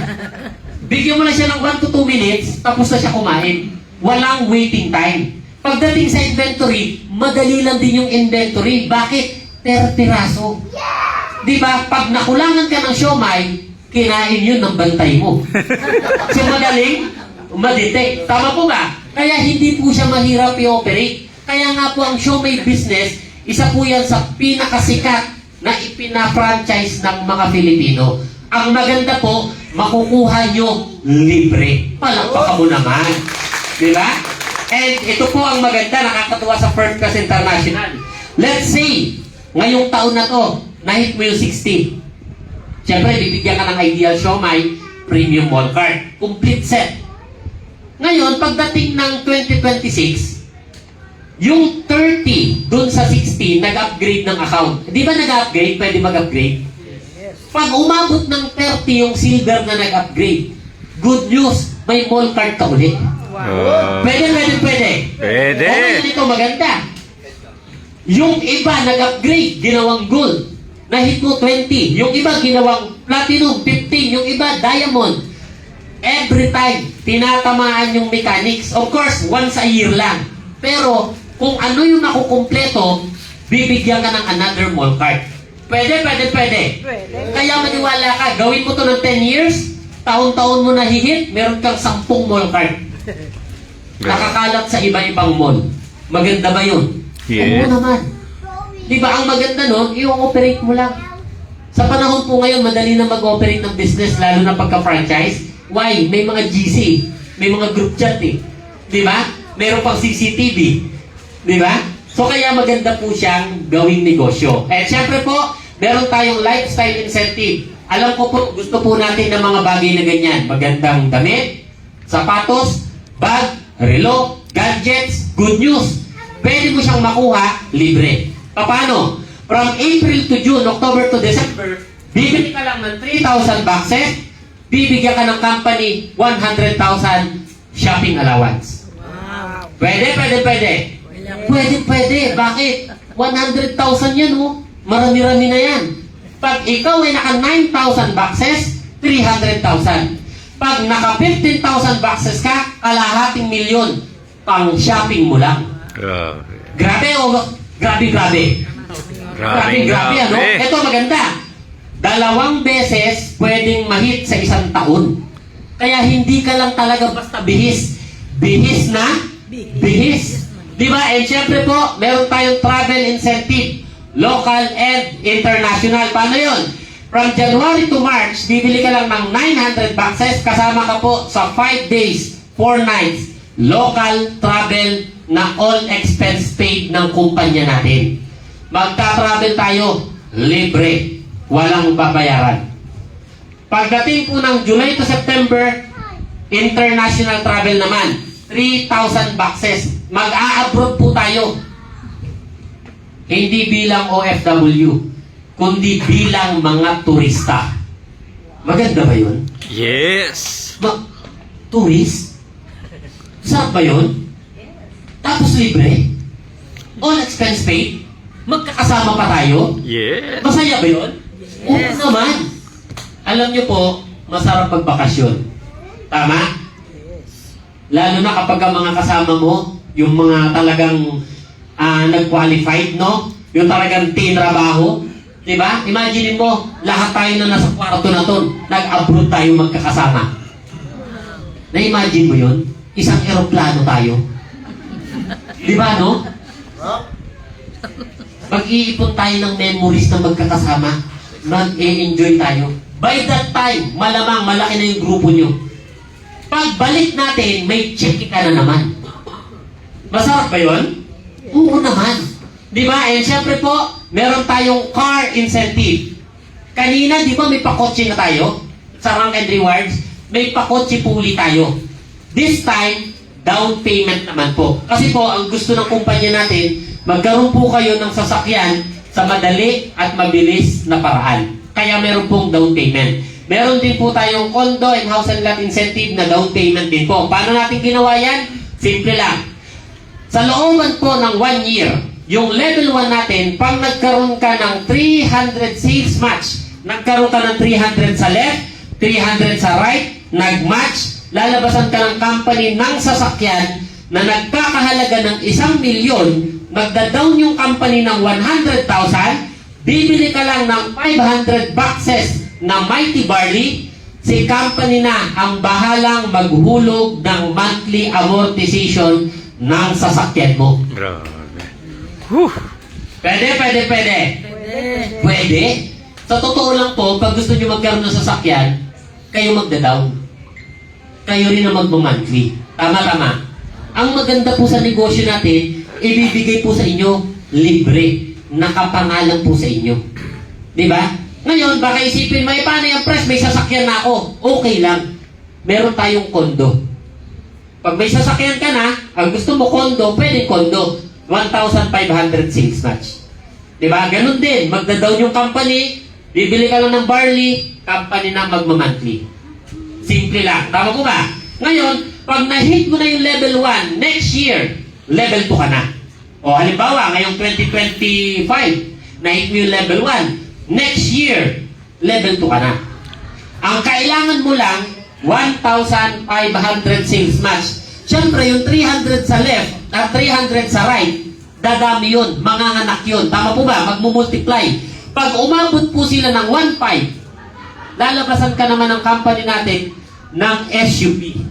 Bigyan mo na siya ng 1 to 2 minutes, tapos na siya kumain. Walang waiting time. Pagdating sa inventory, madali lang din yung inventory. Bakit? Per piraso. Di ba? Pag nakulangan ka ng siomai, kinain yun ng bantay mo. So madaling madetect. Tama po ba? Kaya hindi po siya mahirap i-operate. Kaya nga po ang siomai business, isa po yan sa pinakasikat na ipina-franchise ng mga Pilipino. Ang maganda po, makukuha nyo libre. Palakpakan mo naman. Di ba? And ito po ang maganda, nakakatuwa sa First Class International. Let's say, ngayong taon na to, nahit mo yung 60. Siyempre, bibigyan ka ng Ideal Siomai Premium Mall Card. Complete set. Ngayon, pagdating ng 2026, yung 30 dun sa 60, nag-upgrade ng account. Di ba nag-upgrade? Pwede mag-upgrade? Pag umabot ng 30 yung silver na nag-upgrade, good news, may mall card ka ulit. Pwede. Pwede. Okay, ito maganda. Yung iba nag-upgrade, ginawang gold. Nahit mo 20. Yung iba ginawang platinum, 15. Yung iba diamond. Every time, tinatamaan yung mechanics. Of course, once a year lang. Pero, kung ano yung nakukumpleto, bibigyan ka ng another mall card. Pwede. Kaya maniwala ka, gawin mo to ng 10 years, taon-taon mo nahihit, meron kang 10 mall card. Nakakalat sa iba-ibang mall. Maganda ba yun? Yes. Oo naman. Di ba ang maganda nun, i-operate mo lang. Sa panahon po ngayon, madali na mag-operate ng business, lalo na pagka-franchise. Why? May mga GC, may mga group chat eh. Di ba? Meron pang CCTV. Di ba? So kaya maganda po siyang gawing negosyo. At syempre po, meron tayong lifestyle incentive. Alam ko po, gusto po natin ng mga bagay na ganyan. Magandang damit, sapatos, bag, relo, gadgets, good news. Pwede mo siyang makuha libre. Paano? From April to June, October to December, Bibili ka lang ng 3,000 boxes, bibigyan ka ng company 100,000 shopping allowance. Pwede. Bakit? 100,000 yan, oh. Marami-rami na yan. Pag ikaw ay naka 9,000 boxes, 300,000. Pag naka 15,000 boxes ka, kalahating milyon. Pang shopping mo lang. Grabe. Grabe. Grabe, ano? Ito maganda. 2 beses pwedeng mahit sa isang taon. Kaya hindi ka lang talaga basta bihis. Bihis na? Bihis. Di ba? And syempre po, meron tayong travel incentive. Local and international. Paano yun? From January to March, bibili ka lang ng 900 boxes. Kasama ka po sa 5 days, 4 nights. Local travel na all expense paid ng kumpanya natin. Magta-travel tayo, libre. Walang babayaran. Pagdating po ng July to September, international travel naman. 3,000 boxes. Mag-a-abroad po tayo. Hindi bilang OFW, kundi bilang mga turista. Maganda ba yun? Yes. Tourist? Sarap ba yun? Tapos libre? All expense paid? Magkakasama pa tayo? Yes. Masaya ba yun? Oo naman. Alam niyo po, masarap magbakasyon. Tama? Lalo na kapag ang mga kasama mo, yung mga talagang nag-qualified, no? Yung talagang tinrabaho. Diba? Imagine mo, lahat tayo na nasa kwarto na to, nag-abroad tayo magkakasama. Na-imagine mo yun? Isang eroplano tayo. Diba, no? Mag-iipon tayo ng memories na magkakasama. Mag-e-enjoy tayo. By that time, malamang malaki na yung grupo nyo. Pagbalik natin, may check ka na naman. Masarap ba yun? Oo naman. Di ba? And syempre po, meron tayong car incentive. Kanina, di ba may pakotse na tayo? Sa rank and rewards, may pakotse puli tayo. This time, down payment naman po. Kasi po, ang gusto ng kumpanya natin, magkaroon po kayo ng sasakyan sa madali at mabilis na paraan. Kaya meron pong down payment. Meron din po tayong condo and house and lot incentive na down payment din po. Paano natin ginawa yan? Simple lang. Sa looban po ng 1 year, yung level 1 natin, pag nagkaroon ka ng 300 sales match, nagkaroon ka ng 300 sa left, 300 sa right, nag-match, lalabasan ka ng company ng sasakyan na nagkakahalaga ng 1 milyon, magda-down yung company ng 100,000, bibili ka lang ng 500 boxes na Mighty Barley, si company na ang bahalang maghulog ng monthly amortization ng sasakyan mo. Grabe. Pwede. Sa totoo lang po, pag gusto nyo magkaroon ng sasakyan, kayo magda-down. Kayo rin ang magmamonthly. Tama. Ang maganda po sa negosyo natin, ibibigay po sa inyo libre. Nakapangalan po sa inyo. Diba? Ngayon, baka isipin, may paano yung press, may sasakyan na ako. Okay lang. Meron tayong kondo. Pag may sasakyan ka na, ang gusto mo kondo, pwede kondo. 1,500 sales match. Diba? Ganun din. Magda-down yung company, bibili ka lang ng barley, company na magmamonthly. Simple lang. Tama po ba? Ngayon, pag na-hit mo na yung level 1, next year, level 2 ka na. O halimbawa, ngayong 2025, na-hit mo yung level 1, next year, level 2 ka na. Ang kailangan mo lang, 1,500 sales match. Siyempre, yung 300 sa left at 300 sa right, dadami yun, manganganak yun. Tama po ba? Magmumultiply. Pag umabot po sila ng 1,500, lalabasan ka naman ng company natin ng SUV.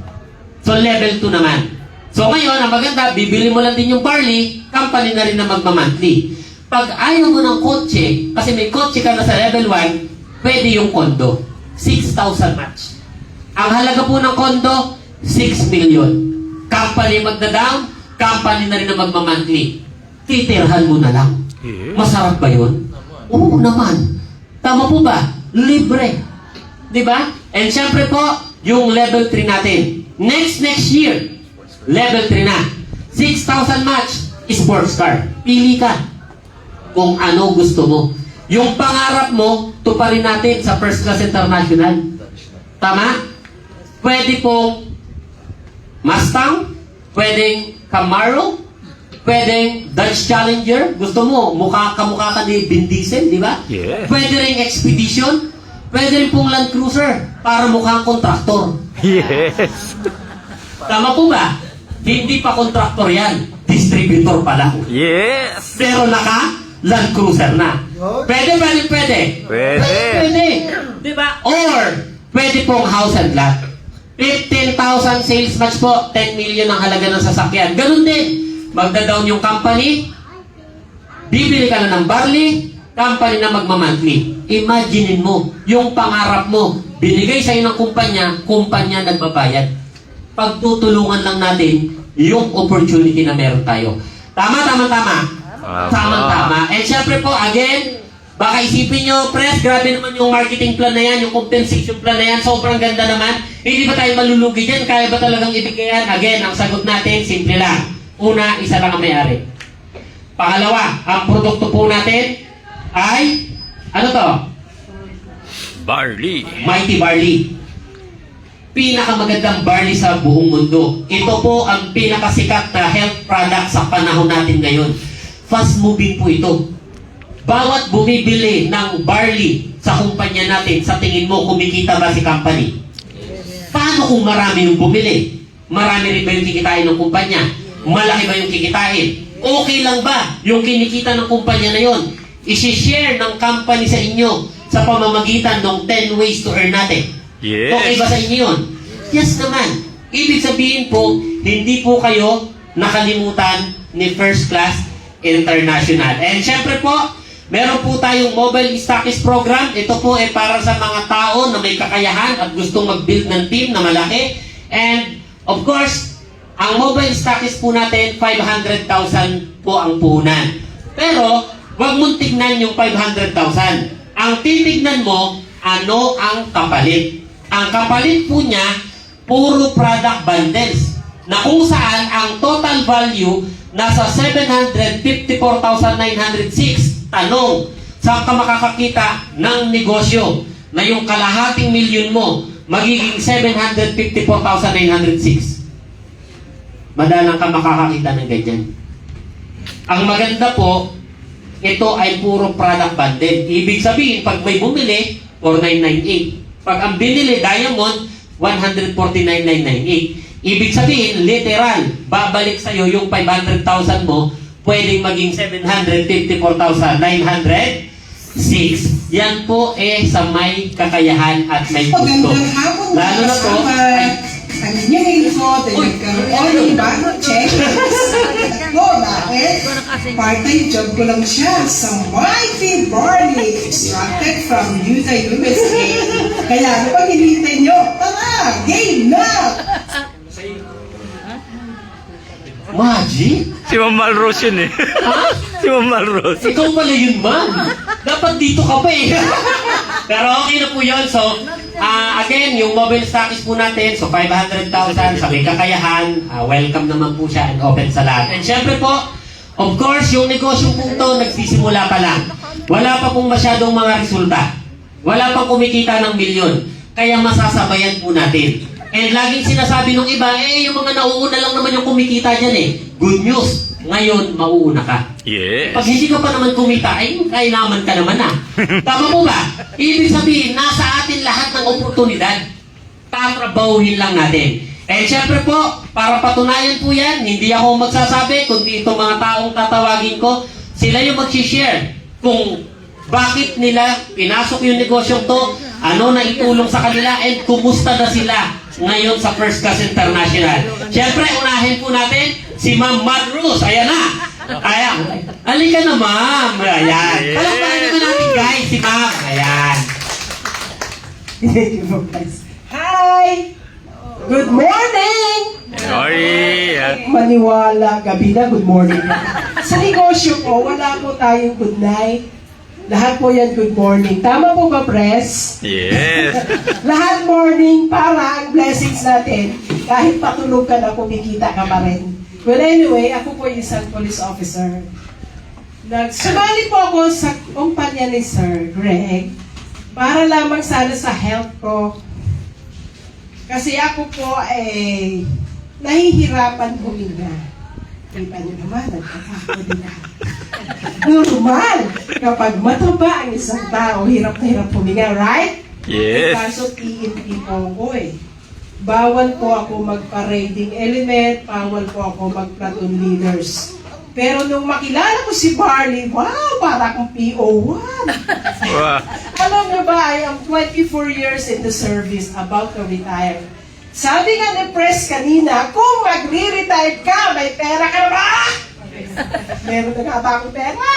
So, level 2 naman. So, ngayon, ang maganda, bibili mo lang din yung barley, company na rin na magmamonthly. Pag ayaw mo ng kotse, kasi may kotse ka na sa level 1, pwede yung kondo. 6,000 match. Ang halaga po ng kondo, 6 million. Company magda-down, company na rin na magmamonthly. Titirhan mo na lang. Masarap ba yun? Oo naman. Tama po ba? Libre. Diba? And syempre po, yung level 3 natin. Next year, level 3 na. 6,000 match, sports car. Pili ka kung ano gusto mo. yung pangarap mo, tuparin natin sa First Class International. Tama? Pwede pong Mustang, pwedeng Camaro, pwedeng Dodge Challenger. Gusto mo, kamukha ka ni Vin Diesel, di ba? Yeah. Pwede rin Expedition, pwede rin pong Land Cruiser para mukhang kontraktor. Yes. Tama po ba? Hindi pa kontraktor yan. Distributor pa lang. Yes. Pero naka Land Cruiser na. Pwede. Pwede. Di ba? Or, pwede pong house and lot. 15,000 sales match po, 10 million ang halaga ng sasakyan. Ganun din. Magda-down yung company, bibili ka na ng barley, company na magmamonthly. Imaginein mo, yung pangarap mo, binigay sa'yo ng kumpanya nagbabayad. Pagtutulungan lang natin yung opportunity na meron tayo. Tama. Tama. And syempre po, again, baka isipin nyo, press, grabe naman yung marketing plan na yan, yung compensation plan na yan, sobrang ganda naman. Hindi ba tayo malulugi dyan? Kaya ba talagang ibigay yan? Again, ang sagot natin, simple lang. Una, isa lang ang may-ari. Pangalawa, ang produkto po natin ay, ano to? Barley. Mighty Barley. Pinakamagandang barley sa buong mundo. Ito po ang pinakasikat na health product sa panahon natin ngayon. Fast moving po ito. Bawat bumibili ng barley sa kumpanya natin, sa tingin mo, kumikita ba si company? Paano kung marami yung bumili? Marami rin ba yung kikitain ng kumpanya? Malaki ba yung kikitain? Okay lang ba yung kinikita ng kumpanya na yon? I-share ng company sa inyo sa pamamagitan ng 10 ways to earn natin. Yes. Okay ba sa inyo yun? Yes naman. Ibig sabihin po, hindi po kayo nakalimutan ni First Class International. And syempre po, meron po tayong mobile stockist program. Ito po ay para sa mga tao na may kakayahan at gustong mag-build ng team na malaki. And of course, ang mobile stockist po natin, 500,000 po ang puhunan. Pero, huwag mong tignan yung 500,000. Ang titignan mo, ano ang kapalit. Ang kapalit po niya, puro product bundles. Na kung saan ang total value nasa 754,906. Tanong, saan ka makakakita ng negosyo na yung kalahating milyon mo magiging 754,906? Madalang ka makakakita ng ganyan. Ang maganda po, ito ay puro product bundle. Ibig sabihin, pag may bumili, 4,998. Pag ang binili, diamond, 149,998. Ibig sabihin, literal, babalik sa'yo yung 500,000 mo, pwedeng maging 754,906. Yan po sa may kakayahan at may gusto. Magandang hapon, Lalo na po, ang inyong info, nagkaroon ng bagong check. Ako, bakit? Part-time job ko lang siya sa Mighty Barley, extracted from Utah, USA. Kaya ano pang hinihintay nyo? Tara, game na! Maji? Si Ma'am Malros yun eh. Si Ma'am Malros. Ikaw pala yun, man. Dapat dito ka pa eh. Pero okay na po yun. So, again, yung mobile stockist po natin, so 500,000 sa may kakayahan, welcome naman po siya and open sa lahat. And syempre po, of course, yung negosyo po ito, nagsisimula pa lang. Wala pa pong masyadong mga resulta. Wala pang kumikita ng milyon. Kaya masasabayan po natin. And laging sinasabi ng iba, yung mga nauuna lang naman yung kumikita dyan eh. Good news, ngayon mauuna ka. Yes. Pag hindi ka pa naman kumita, kainaman ka naman na. Tama po ba? Ibig sabihin, nasa atin lahat ng oportunidad. Tatrabahuhin lang natin. And syempre po, para patunayan po yan, hindi ako magsasabi, kundi itong mga taong tatawagin ko, sila yung mag-share kung bakit nila pinasok yung negosyong to, ano na itulong sa kanila, and kumusta na sila ngayon sa First Class International. Siyempre, unahin po natin si Ma'am Malros. Ayan na. Ayan. Halika na, Ma'am. Ayan. Palakpakan naman natin, guys, si Ma'am. Ayan. Hi! Good morning! Sorry. Maniwala, gabi na, good morning. Sa negosyo ko, wala po tayong good night. Lahat po yan good morning. Tama po ba, Pres? Yes. Lahat morning para ang blessings natin. Kahit patulog ka na, kumikita ka pa rin. Well, anyway, ako po isang police officer. Nagsumali po ako sa kumpanya ni Sir Greg para lamang sana sa health ko. Kasi ako po ay nahihirapan huminga. Kita niyo naman, nagkakako din ako. Normal, kapag mataba ang isang tao, hirap na hirap huminga, right? Yes. Kaso PNP po ako eh. Bawal po ako magpa-raiding element, bawal po ako mag-platoon leaders. Pero nung makilala ko si Barley, wow, para akong PO1. Wow. Alam niyo ba, I am 24 years in the service, about to retire. Sabi nga ni Press kanina, kung magre-retire ka, may pera ka na ba? Meron na nga ba akong pera?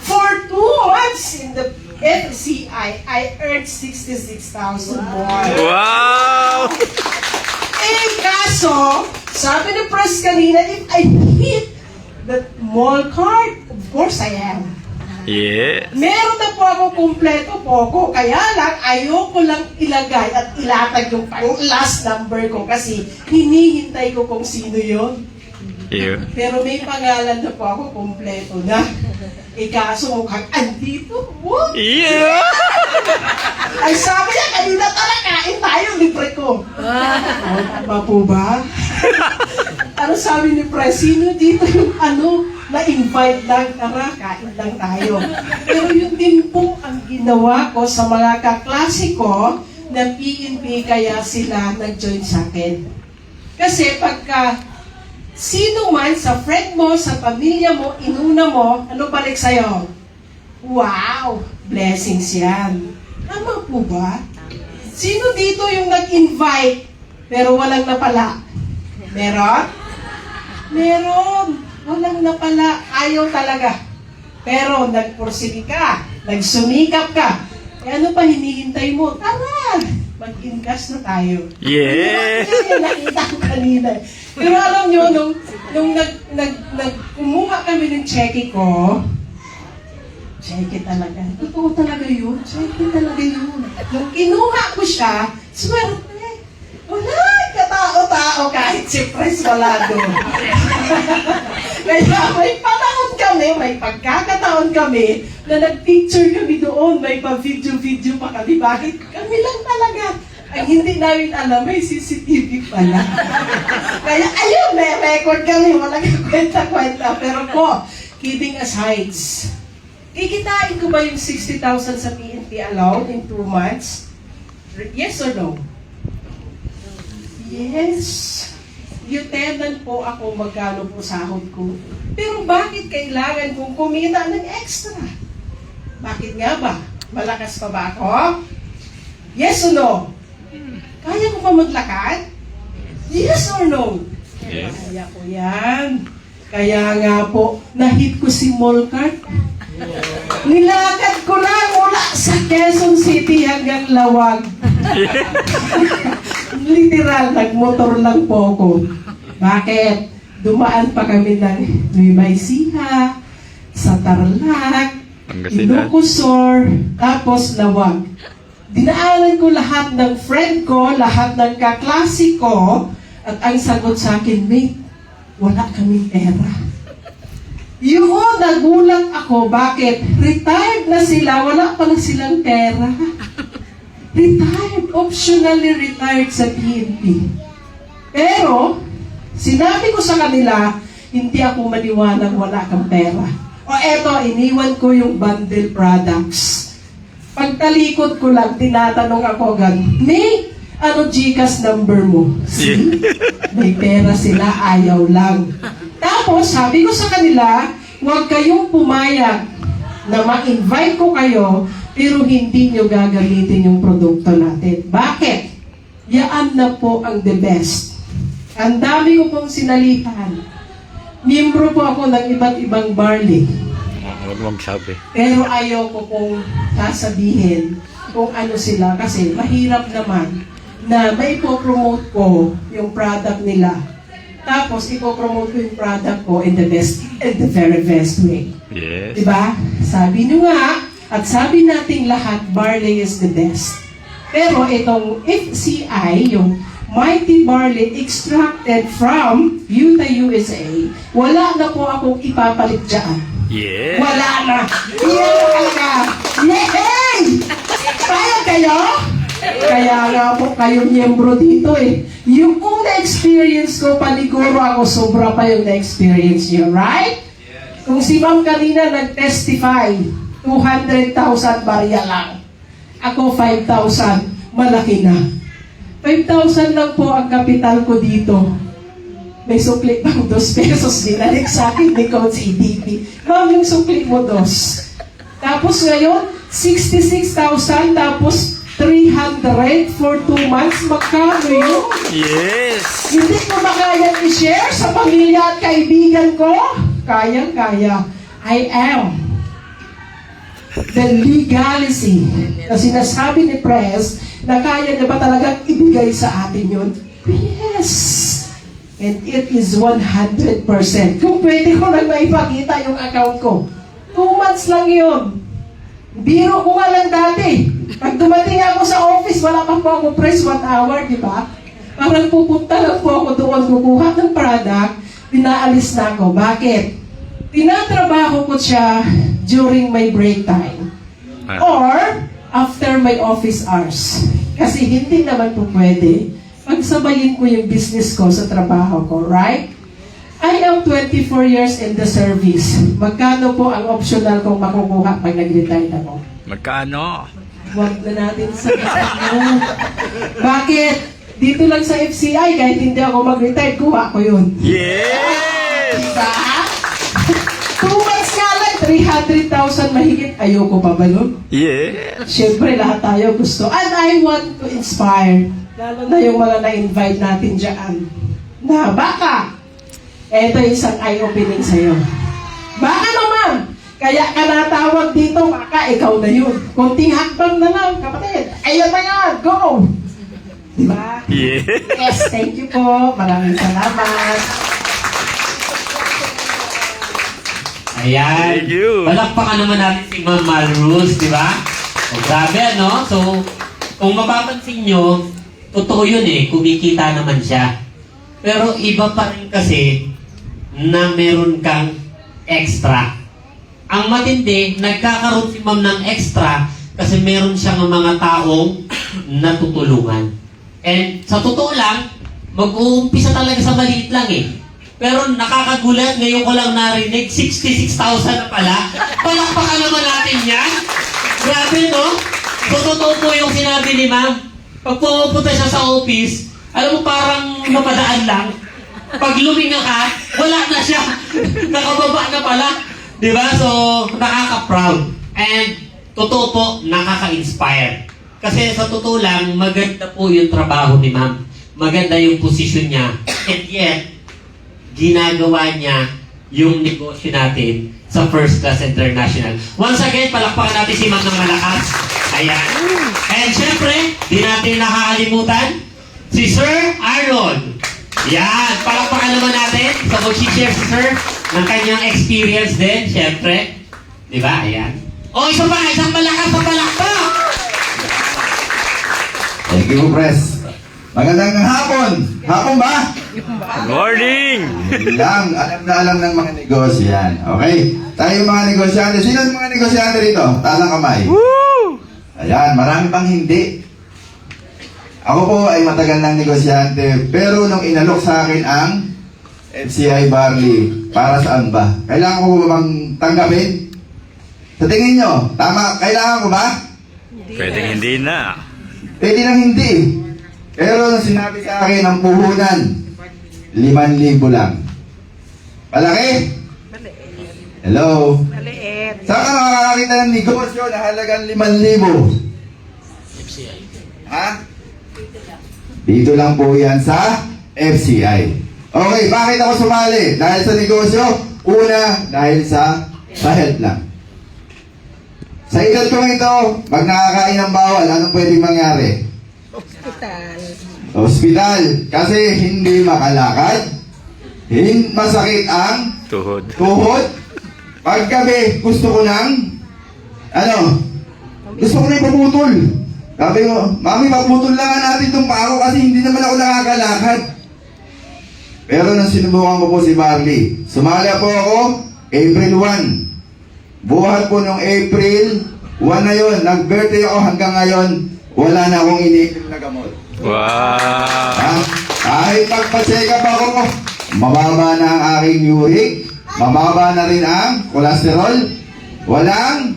For 2 months in the FCI, I earned 66,000 more. Wow! Eh, kaso, sabi ni Press kanina, if I hit the mall card, of course I am. Yeah. Meron na po ako kumpleto po ko, kaya lang ayoko lang ilagay at ilatag yung last number ko kasi hinihintay ko kung sino yon. Yeah. Pero may pangalan na po ako kumpleto na. Kaso mukhang andito mo. Yeah! Ay sabi niya, kanina talaga, kain tayo, libre ko. Tama po ba? Ano sabi ni Pres, sino dito yung na-invite lang, tara, kain lang tayo. Pero yun din po ang ginawa ko sa mga kaklase ko na PNP, kaya sila nag-join sa akin. Kasi pagka sino man sa friend mo, sa pamilya mo, inuna mo, ano balik sa'yo? Wow! Blessings yan. Tama po ba? Sino dito yung nag-invite pero walang napala? Meron? Meron. Walang napala. Ayaw talaga. Pero nagpursige ka. Nagsumikap ka. Eh ano pa hinihintay mo? Tara! Mag-invest na tayo. Yeah! Yan, nakita ko kanina. Pero alam nyo, nung kumuha kami ng cheque ko, cheque talaga. Totoo talaga yun. Cheque talaga yun. Nung kinuha ko siya, swerte. Wala, katao-tao kahit si Pres wala doon. Kaya may panahon kami, may pagkakataon kami na nag-picture kami doon, may pa-video-video pa kami. Bakit? Kami lang talaga. Ang hindi namin alam, may CCTV pala. Kaya ayun, may record kami, walang kwenta-kwenta. Pero po, kidding aside, kikitain ko ba yung 60,000 sa PNP alone in 2 months? Yes or no? Yes. Lieutenant po ako, magkano po sahod ko. Pero bakit kailangan kong kumita ng extra? Bakit nga ba? Malakas pa ba ako? Yes or no? Kaya ko pa maglakad? Yes or no? Yes. Kaya ko yan. Kaya nga po, nahit ko si Molcart. Nilakad ko lang mula sa Quezon City hanggang Lawag. Literal, nagmotor lang po ako. Bakit? Dumaan pa kami ng Nueva Ecija, sa Tarlac, Pangasinan. Ilocosur, tapos Lawag. Dinaanan ko lahat ng friend ko, lahat ng kaklase ko, at ang sagot sa akin, mate, wala kaming pera. Yun, nagulat ako. Bakit? Retired na sila, wala pala silang pera. Retired, optionally retired sa PNP. Pero, sinabi ko sa kanila, hindi ako maniwalang wala kang pera. O eto, iniwan ko yung bundle products. Pagtalikod ko lang, tinatanong ako agad, May, ano Gcash number mo? See? May pera sila, ayaw lang. Tapos, sabi ko sa kanila, huwag kayong pumayag na ma-invite ko kayo, pero hindi nyo gagamitin yung produkto natin. Bakit? Yaan na po ang the best. Ang dami ko pong sinalihan. Miyembro po ako ng iba't ibang barley. Huwag magsabi. Pero ayaw ko pong sasabihin kung ano sila kasi mahirap naman na maipopromote ko yung product nila. Tapos ipopromote ko yung product ko in the very best way. Yes. Diba? Sabi nyo nga, at sabi nating lahat, barley is the best. Pero itong FCI, yung Mighty Barley extracted from Utah, USA, wala na po akong ipapalit dyan. Yeah. Wala na. Yan na talaga. Yay! Payag kayo? Kaya nga po kayong miyembro dito eh. Yung kung na-experience ko, paniguro ako, sobra pa yung na-experience nyo, right? Kung si ma'am kanina nag-testify, 200,000 barya lang. Ako 5,000, malaki na. 5,000 lang po ang kapital ko dito. May sukli pang 2 pesos dinalik sa akin ni Coach EDP. Ma'am, yung sukli mo 2. Tapos ngayon, 66,000 tapos 300 for 2 months. Magkano yun? Yes. Hindi ko ba kayang i-share sa pamilya at kaibigan ko? Kayang-kaya. I am the legality na sinasabi ni Press na kaya niya ba talagang ibigay sa atin yun? Yes! And it is 100%. Kung pwede ko lang maipakita yung account ko. 2 months lang yun. Biro ko nga lang dati. Pag dumating ako sa office, wala pa po ako press 1 hour, di ba? Parang pupunta lang po ako doon, kukuha ng product, pinaalis na ako. Bakit? Tinatrabaho ko siya during my break time. Or after my office hours. Kasi hindi naman po pwede pagsabayin ko yung business ko sa trabaho ko, right? I am 24 years in the service. Magkano po ang optional kong makukuha pag nag-retire ako? Magkano? Huwag na natin sa Bakit? Dito lang sa FCI, kahit hindi ako mag-retire, kuha ko yun. Yes. Diba? 2 months nga lang, 300,000 mahigit. Ayoko pa ba nun? Yes. Siyempre, lahat tayo gusto. And I want to inspire, lalo na yung mga na-invite natin dyan, na baka, eto isang eye-opening sa'yo. Baka naman, kaya ka natawag dito, baka ikaw na yun. Kunting hakbang na lang, kapatid. Ayun na yan, go! Diba? Yes. Yes, thank you po. Maraming salamat. Ayan. Thank you. Palakpakan naman natin si Ma'am Malruz, di ba? O, grabe, ano? So, kung mapapansin nyo, totoo yun eh, kumikita naman siya. Pero iba pa rin kasi na meron kang extra. Ang matindi, nagkakaroon si Ma'am ng extra kasi meron siyang mga taong natutulungan. And sa totoo lang, mag-uumpisa talaga sa maliit lang eh. Pero nakakagulat, ngayon ko lang narinig, 66,000 na pala. Palakpakan naman natin yan. Grabe, no? So, totoo po yung sinabi ni Ma'am. Pag pumunta siya sa office, alam mo parang napadaan lang. Pag luminga ka, wala na siya. Nakababa na pala. Diba? So, nakaka-proud. And, totoo po, nakaka-inspire. Kasi sa totoo lang, maganda po yung trabaho ni Ma'am. Maganda yung posisyon niya. And yet, ginagawa niya yung negosyo natin sa First Class International. Once again, palakpakan natin si Ma'am ng malakas. Ayan. And syempre, di natin nakakalimutan si Sir Aaron. Yan. Palakpakan naman natin sa mag-share si Sir ng kanyang experience din, syempre. Di ba? Ayan. O, isa pa, isang malakas na palakpak! Thank you, Press. Magandang hapon. Hapon ba? Good morning. Lang, alam na alam ng mga negosyo yan. Okay? Tayo mga negosyante. Sino ang mga negosyante rito? Talang kamay. Woo! Ayan, marami pang hindi. Ako po ay matagal ng negosyante, pero nung inalok sa akin ang FCI Barley, para saan ba? Kailangan ko ba bang tanggapin? Sa tingin nyo, tama, kailangan ko ba? Pwedeng hindi na. Pwede nang hindi. Pero nung sinabi sa akin ang puhunan, 5,000 lang. Malaki? Hello? Maliit. Saan ka nakakakita ng negosyo na halagang 5,000? Ha? Dito lang po yan sa FCI. Okay, bakit ako sumali? Dahil sa negosyo? Una, dahil sa health lang. Sa edad kong ito, pag nakakain ng bawal, anong pwedeng mangyari? Hospital. Hospital. Kasi hindi makalakad, masakit ang Tuhod. tuhod. Paggabi, gusto ko ng, gusto ko na ipaputol. Sabi ko, Mami, maputol lang natin itong paa ko kasi hindi naman ako nakakalakad. Pero nung sinubukan ko po si Barley, sumali po ako April 1. Buhat po nung April 1 na yun, nag-birthday ako hanggang ngayon, wala na akong iniipil na gamot. Wow. Ha? Kahit magpa-check up ako, mababa na ang aking uric, mababa na rin ang cholesterol, walang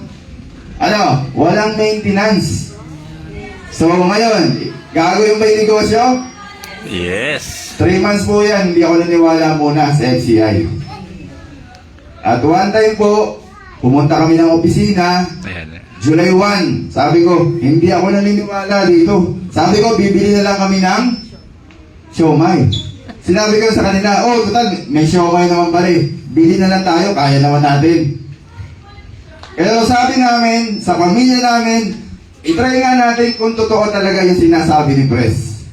maintenance. So ngayon, gagawin ba yung negosyo? Yes. 3 months po yan, hindi ako naniwala muna sa FCI. At one time po, pumunta kami ng opisina, Ayan. July 1, sabi ko, hindi ako naniniwala dito. Sabi ko, bibili na lang kami ng siomay. Sinabi ko sa kanila, oh, total, may siomay naman pala eh. Bili na lang tayo, kaya naman natin. Pero sabi namin, sa pamilya namin, itry nga natin kung totoo talaga yung sinasabi ni Pres.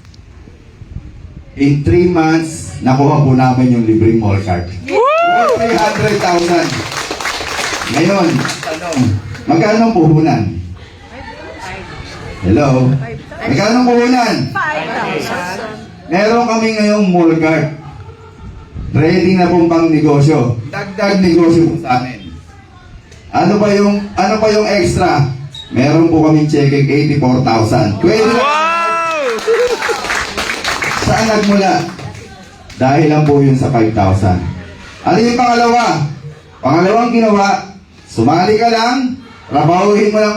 In 3 months, nakuha po namin yung libreng mall card. 300,000. Ngayon, tanong, magkano ang puhunan? Hello? Magkano ang puhunan? 5,000. Meron kami ngayong mall card. Ready na pong pang negosyo. Dagdag negosyo po sa amin. Ano pa yung extra? Meron po kaming checking 84,000. Pwede na. Wow! Saan nagmula? Dahil lang po yun sa 5,000. Ano yung pangalawa? Pangalawang ginawa, sumali ka lang, trabahuhin mo ng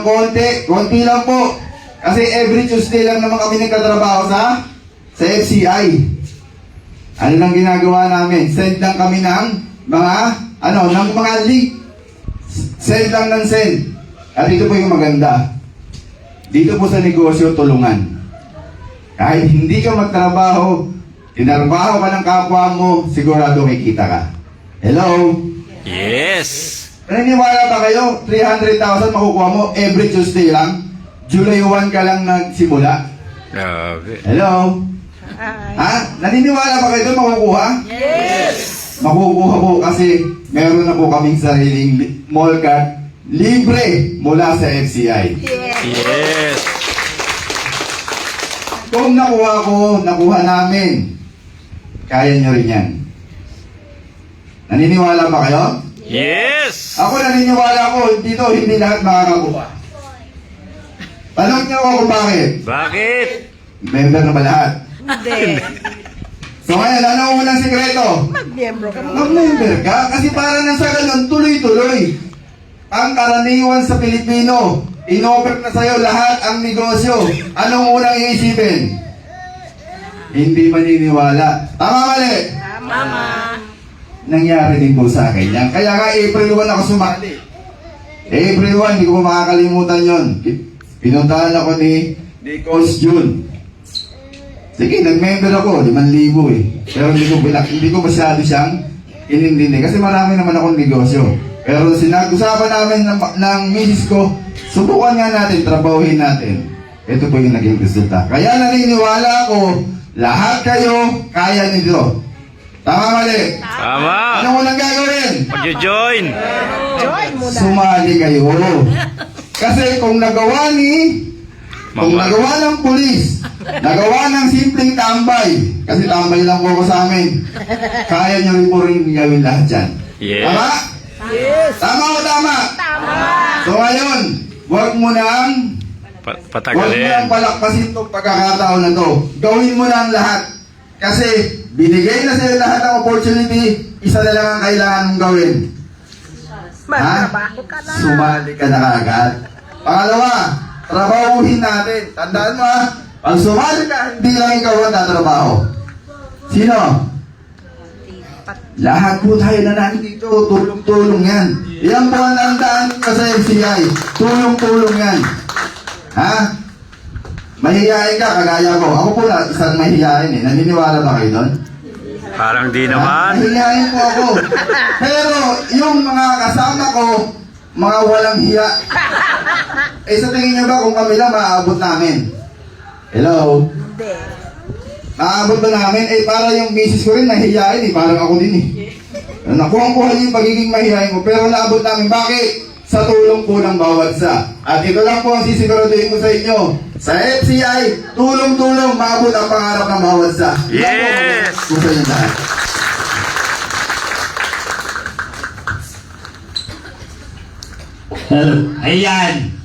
konti lang po. Kasi every Tuesday lang naman kami nagtatrabaho sa FCI. Ano lang ginagawa namin? Send lang kami ng mga link. Send lang ng send. At ito po yung maganda. Dito po sa negosyo, tulungan. Kahit hindi ka magtrabaho, tinarbaho ka ng kapwa mo, sigurado kikita ka. Hello? Yes. Naniniwala ba kayo? 300,000 makukuha mo every Tuesday lang? July 1 ka lang nagsimula? Grabe. Hello? Ha? Naniniwala ba kayo doon makukuha? Yes! Makukuha po kasi meron na po kaming sariling mall card libre mula sa FCI. Yes. Kung nakuha namin, kaya nyo rin yan. Naniniwala ba kayo? Yes. Ako naniniwala ko, dito hindi lahat makakakuha. Tanong nyo ako kung bakit. Bakit? Member na ba lahat? Hindi. So ngayon, ano ang unang sikreto? Mag-miyembro ka mo. Mag-member ka kasi para nang sa ganun, tuloy-tuloy. Ang karaniwan sa Pilipino, in-offer na sa'yo lahat ang negosyo. Anong unang iisipin? Hindi maniniwala. Tama mali? Mama. Nangyari din po sa akin yan. Kaya nga April 1 ako sumali. April 1, hindi ko pa makakalimutan yun. Pinuntahan ako ni Coach June. Sige, nag-member ako, 5,000 eh. Pero hindi ko masyado siyang inintindi kasi marami naman akong negosyo. Pero usapan namin ng misis ko, subukan nga natin, trabahuhin natin. Ito po yung naging resulta. Kaya naniniwala ako, lahat kayo kaya nito. Tama mali? Tama. Ano mo nang gagawin? Mag-join. Join mo na. Sumali kayo. Kasi kung nagawa ng pulis, nagawa ng simpleng tambay, kasi tambay lang po ako sa amin, kaya nyo rin po rin gawin lahat dyan. Yes. Tama? Yes. Tama o tama? Tama. So ngayon, huwag mo nang Patagalin. palakpasin itong pagkakataon na to. Gawin mo na ang lahat. Kasi binigay na sa'yo lahat ng opportunity, isa na lang ang kailangan mong gawin. Magtrabaho ka na. Sumali ka na kagad. Pangalawa, trabahuhin natin. Tandaan mo ha, pag sumali ka, hindi lang ikaw ang tatrabaho. Sino? Lahat po tayo na nandito, tulong-tulong yan. Yan po ang tandaan ko sa FCI. Tulong-tulong yan. Ha? Mahihiyain ka, kagaya ko. Ako po na isang mahihiyain eh. Naniniwala ba kayo doon? Parang di naman. Mahihiyain po ako. Pero yung mga kasama ko, mga walang hiya. Eh sa tingin niyo ba kung kami lang maaabot namin? Hello? Hindi. Maaabot ba namin? Eh para yung misis ko rin nahihiyain eh. Parang ako din eh. Nakuha niyo yung pagiging mahihiyain ko. Pero naabot namin. Bakit? Sa tulong po ng bawat isa. At ito lang po ang sisiguraduhin ko sa inyo. Sa FCI, tulong-tulong maabot ang pangarap ng bawat isa. Yes! Yan po ang sa inyo lahat. Ayan.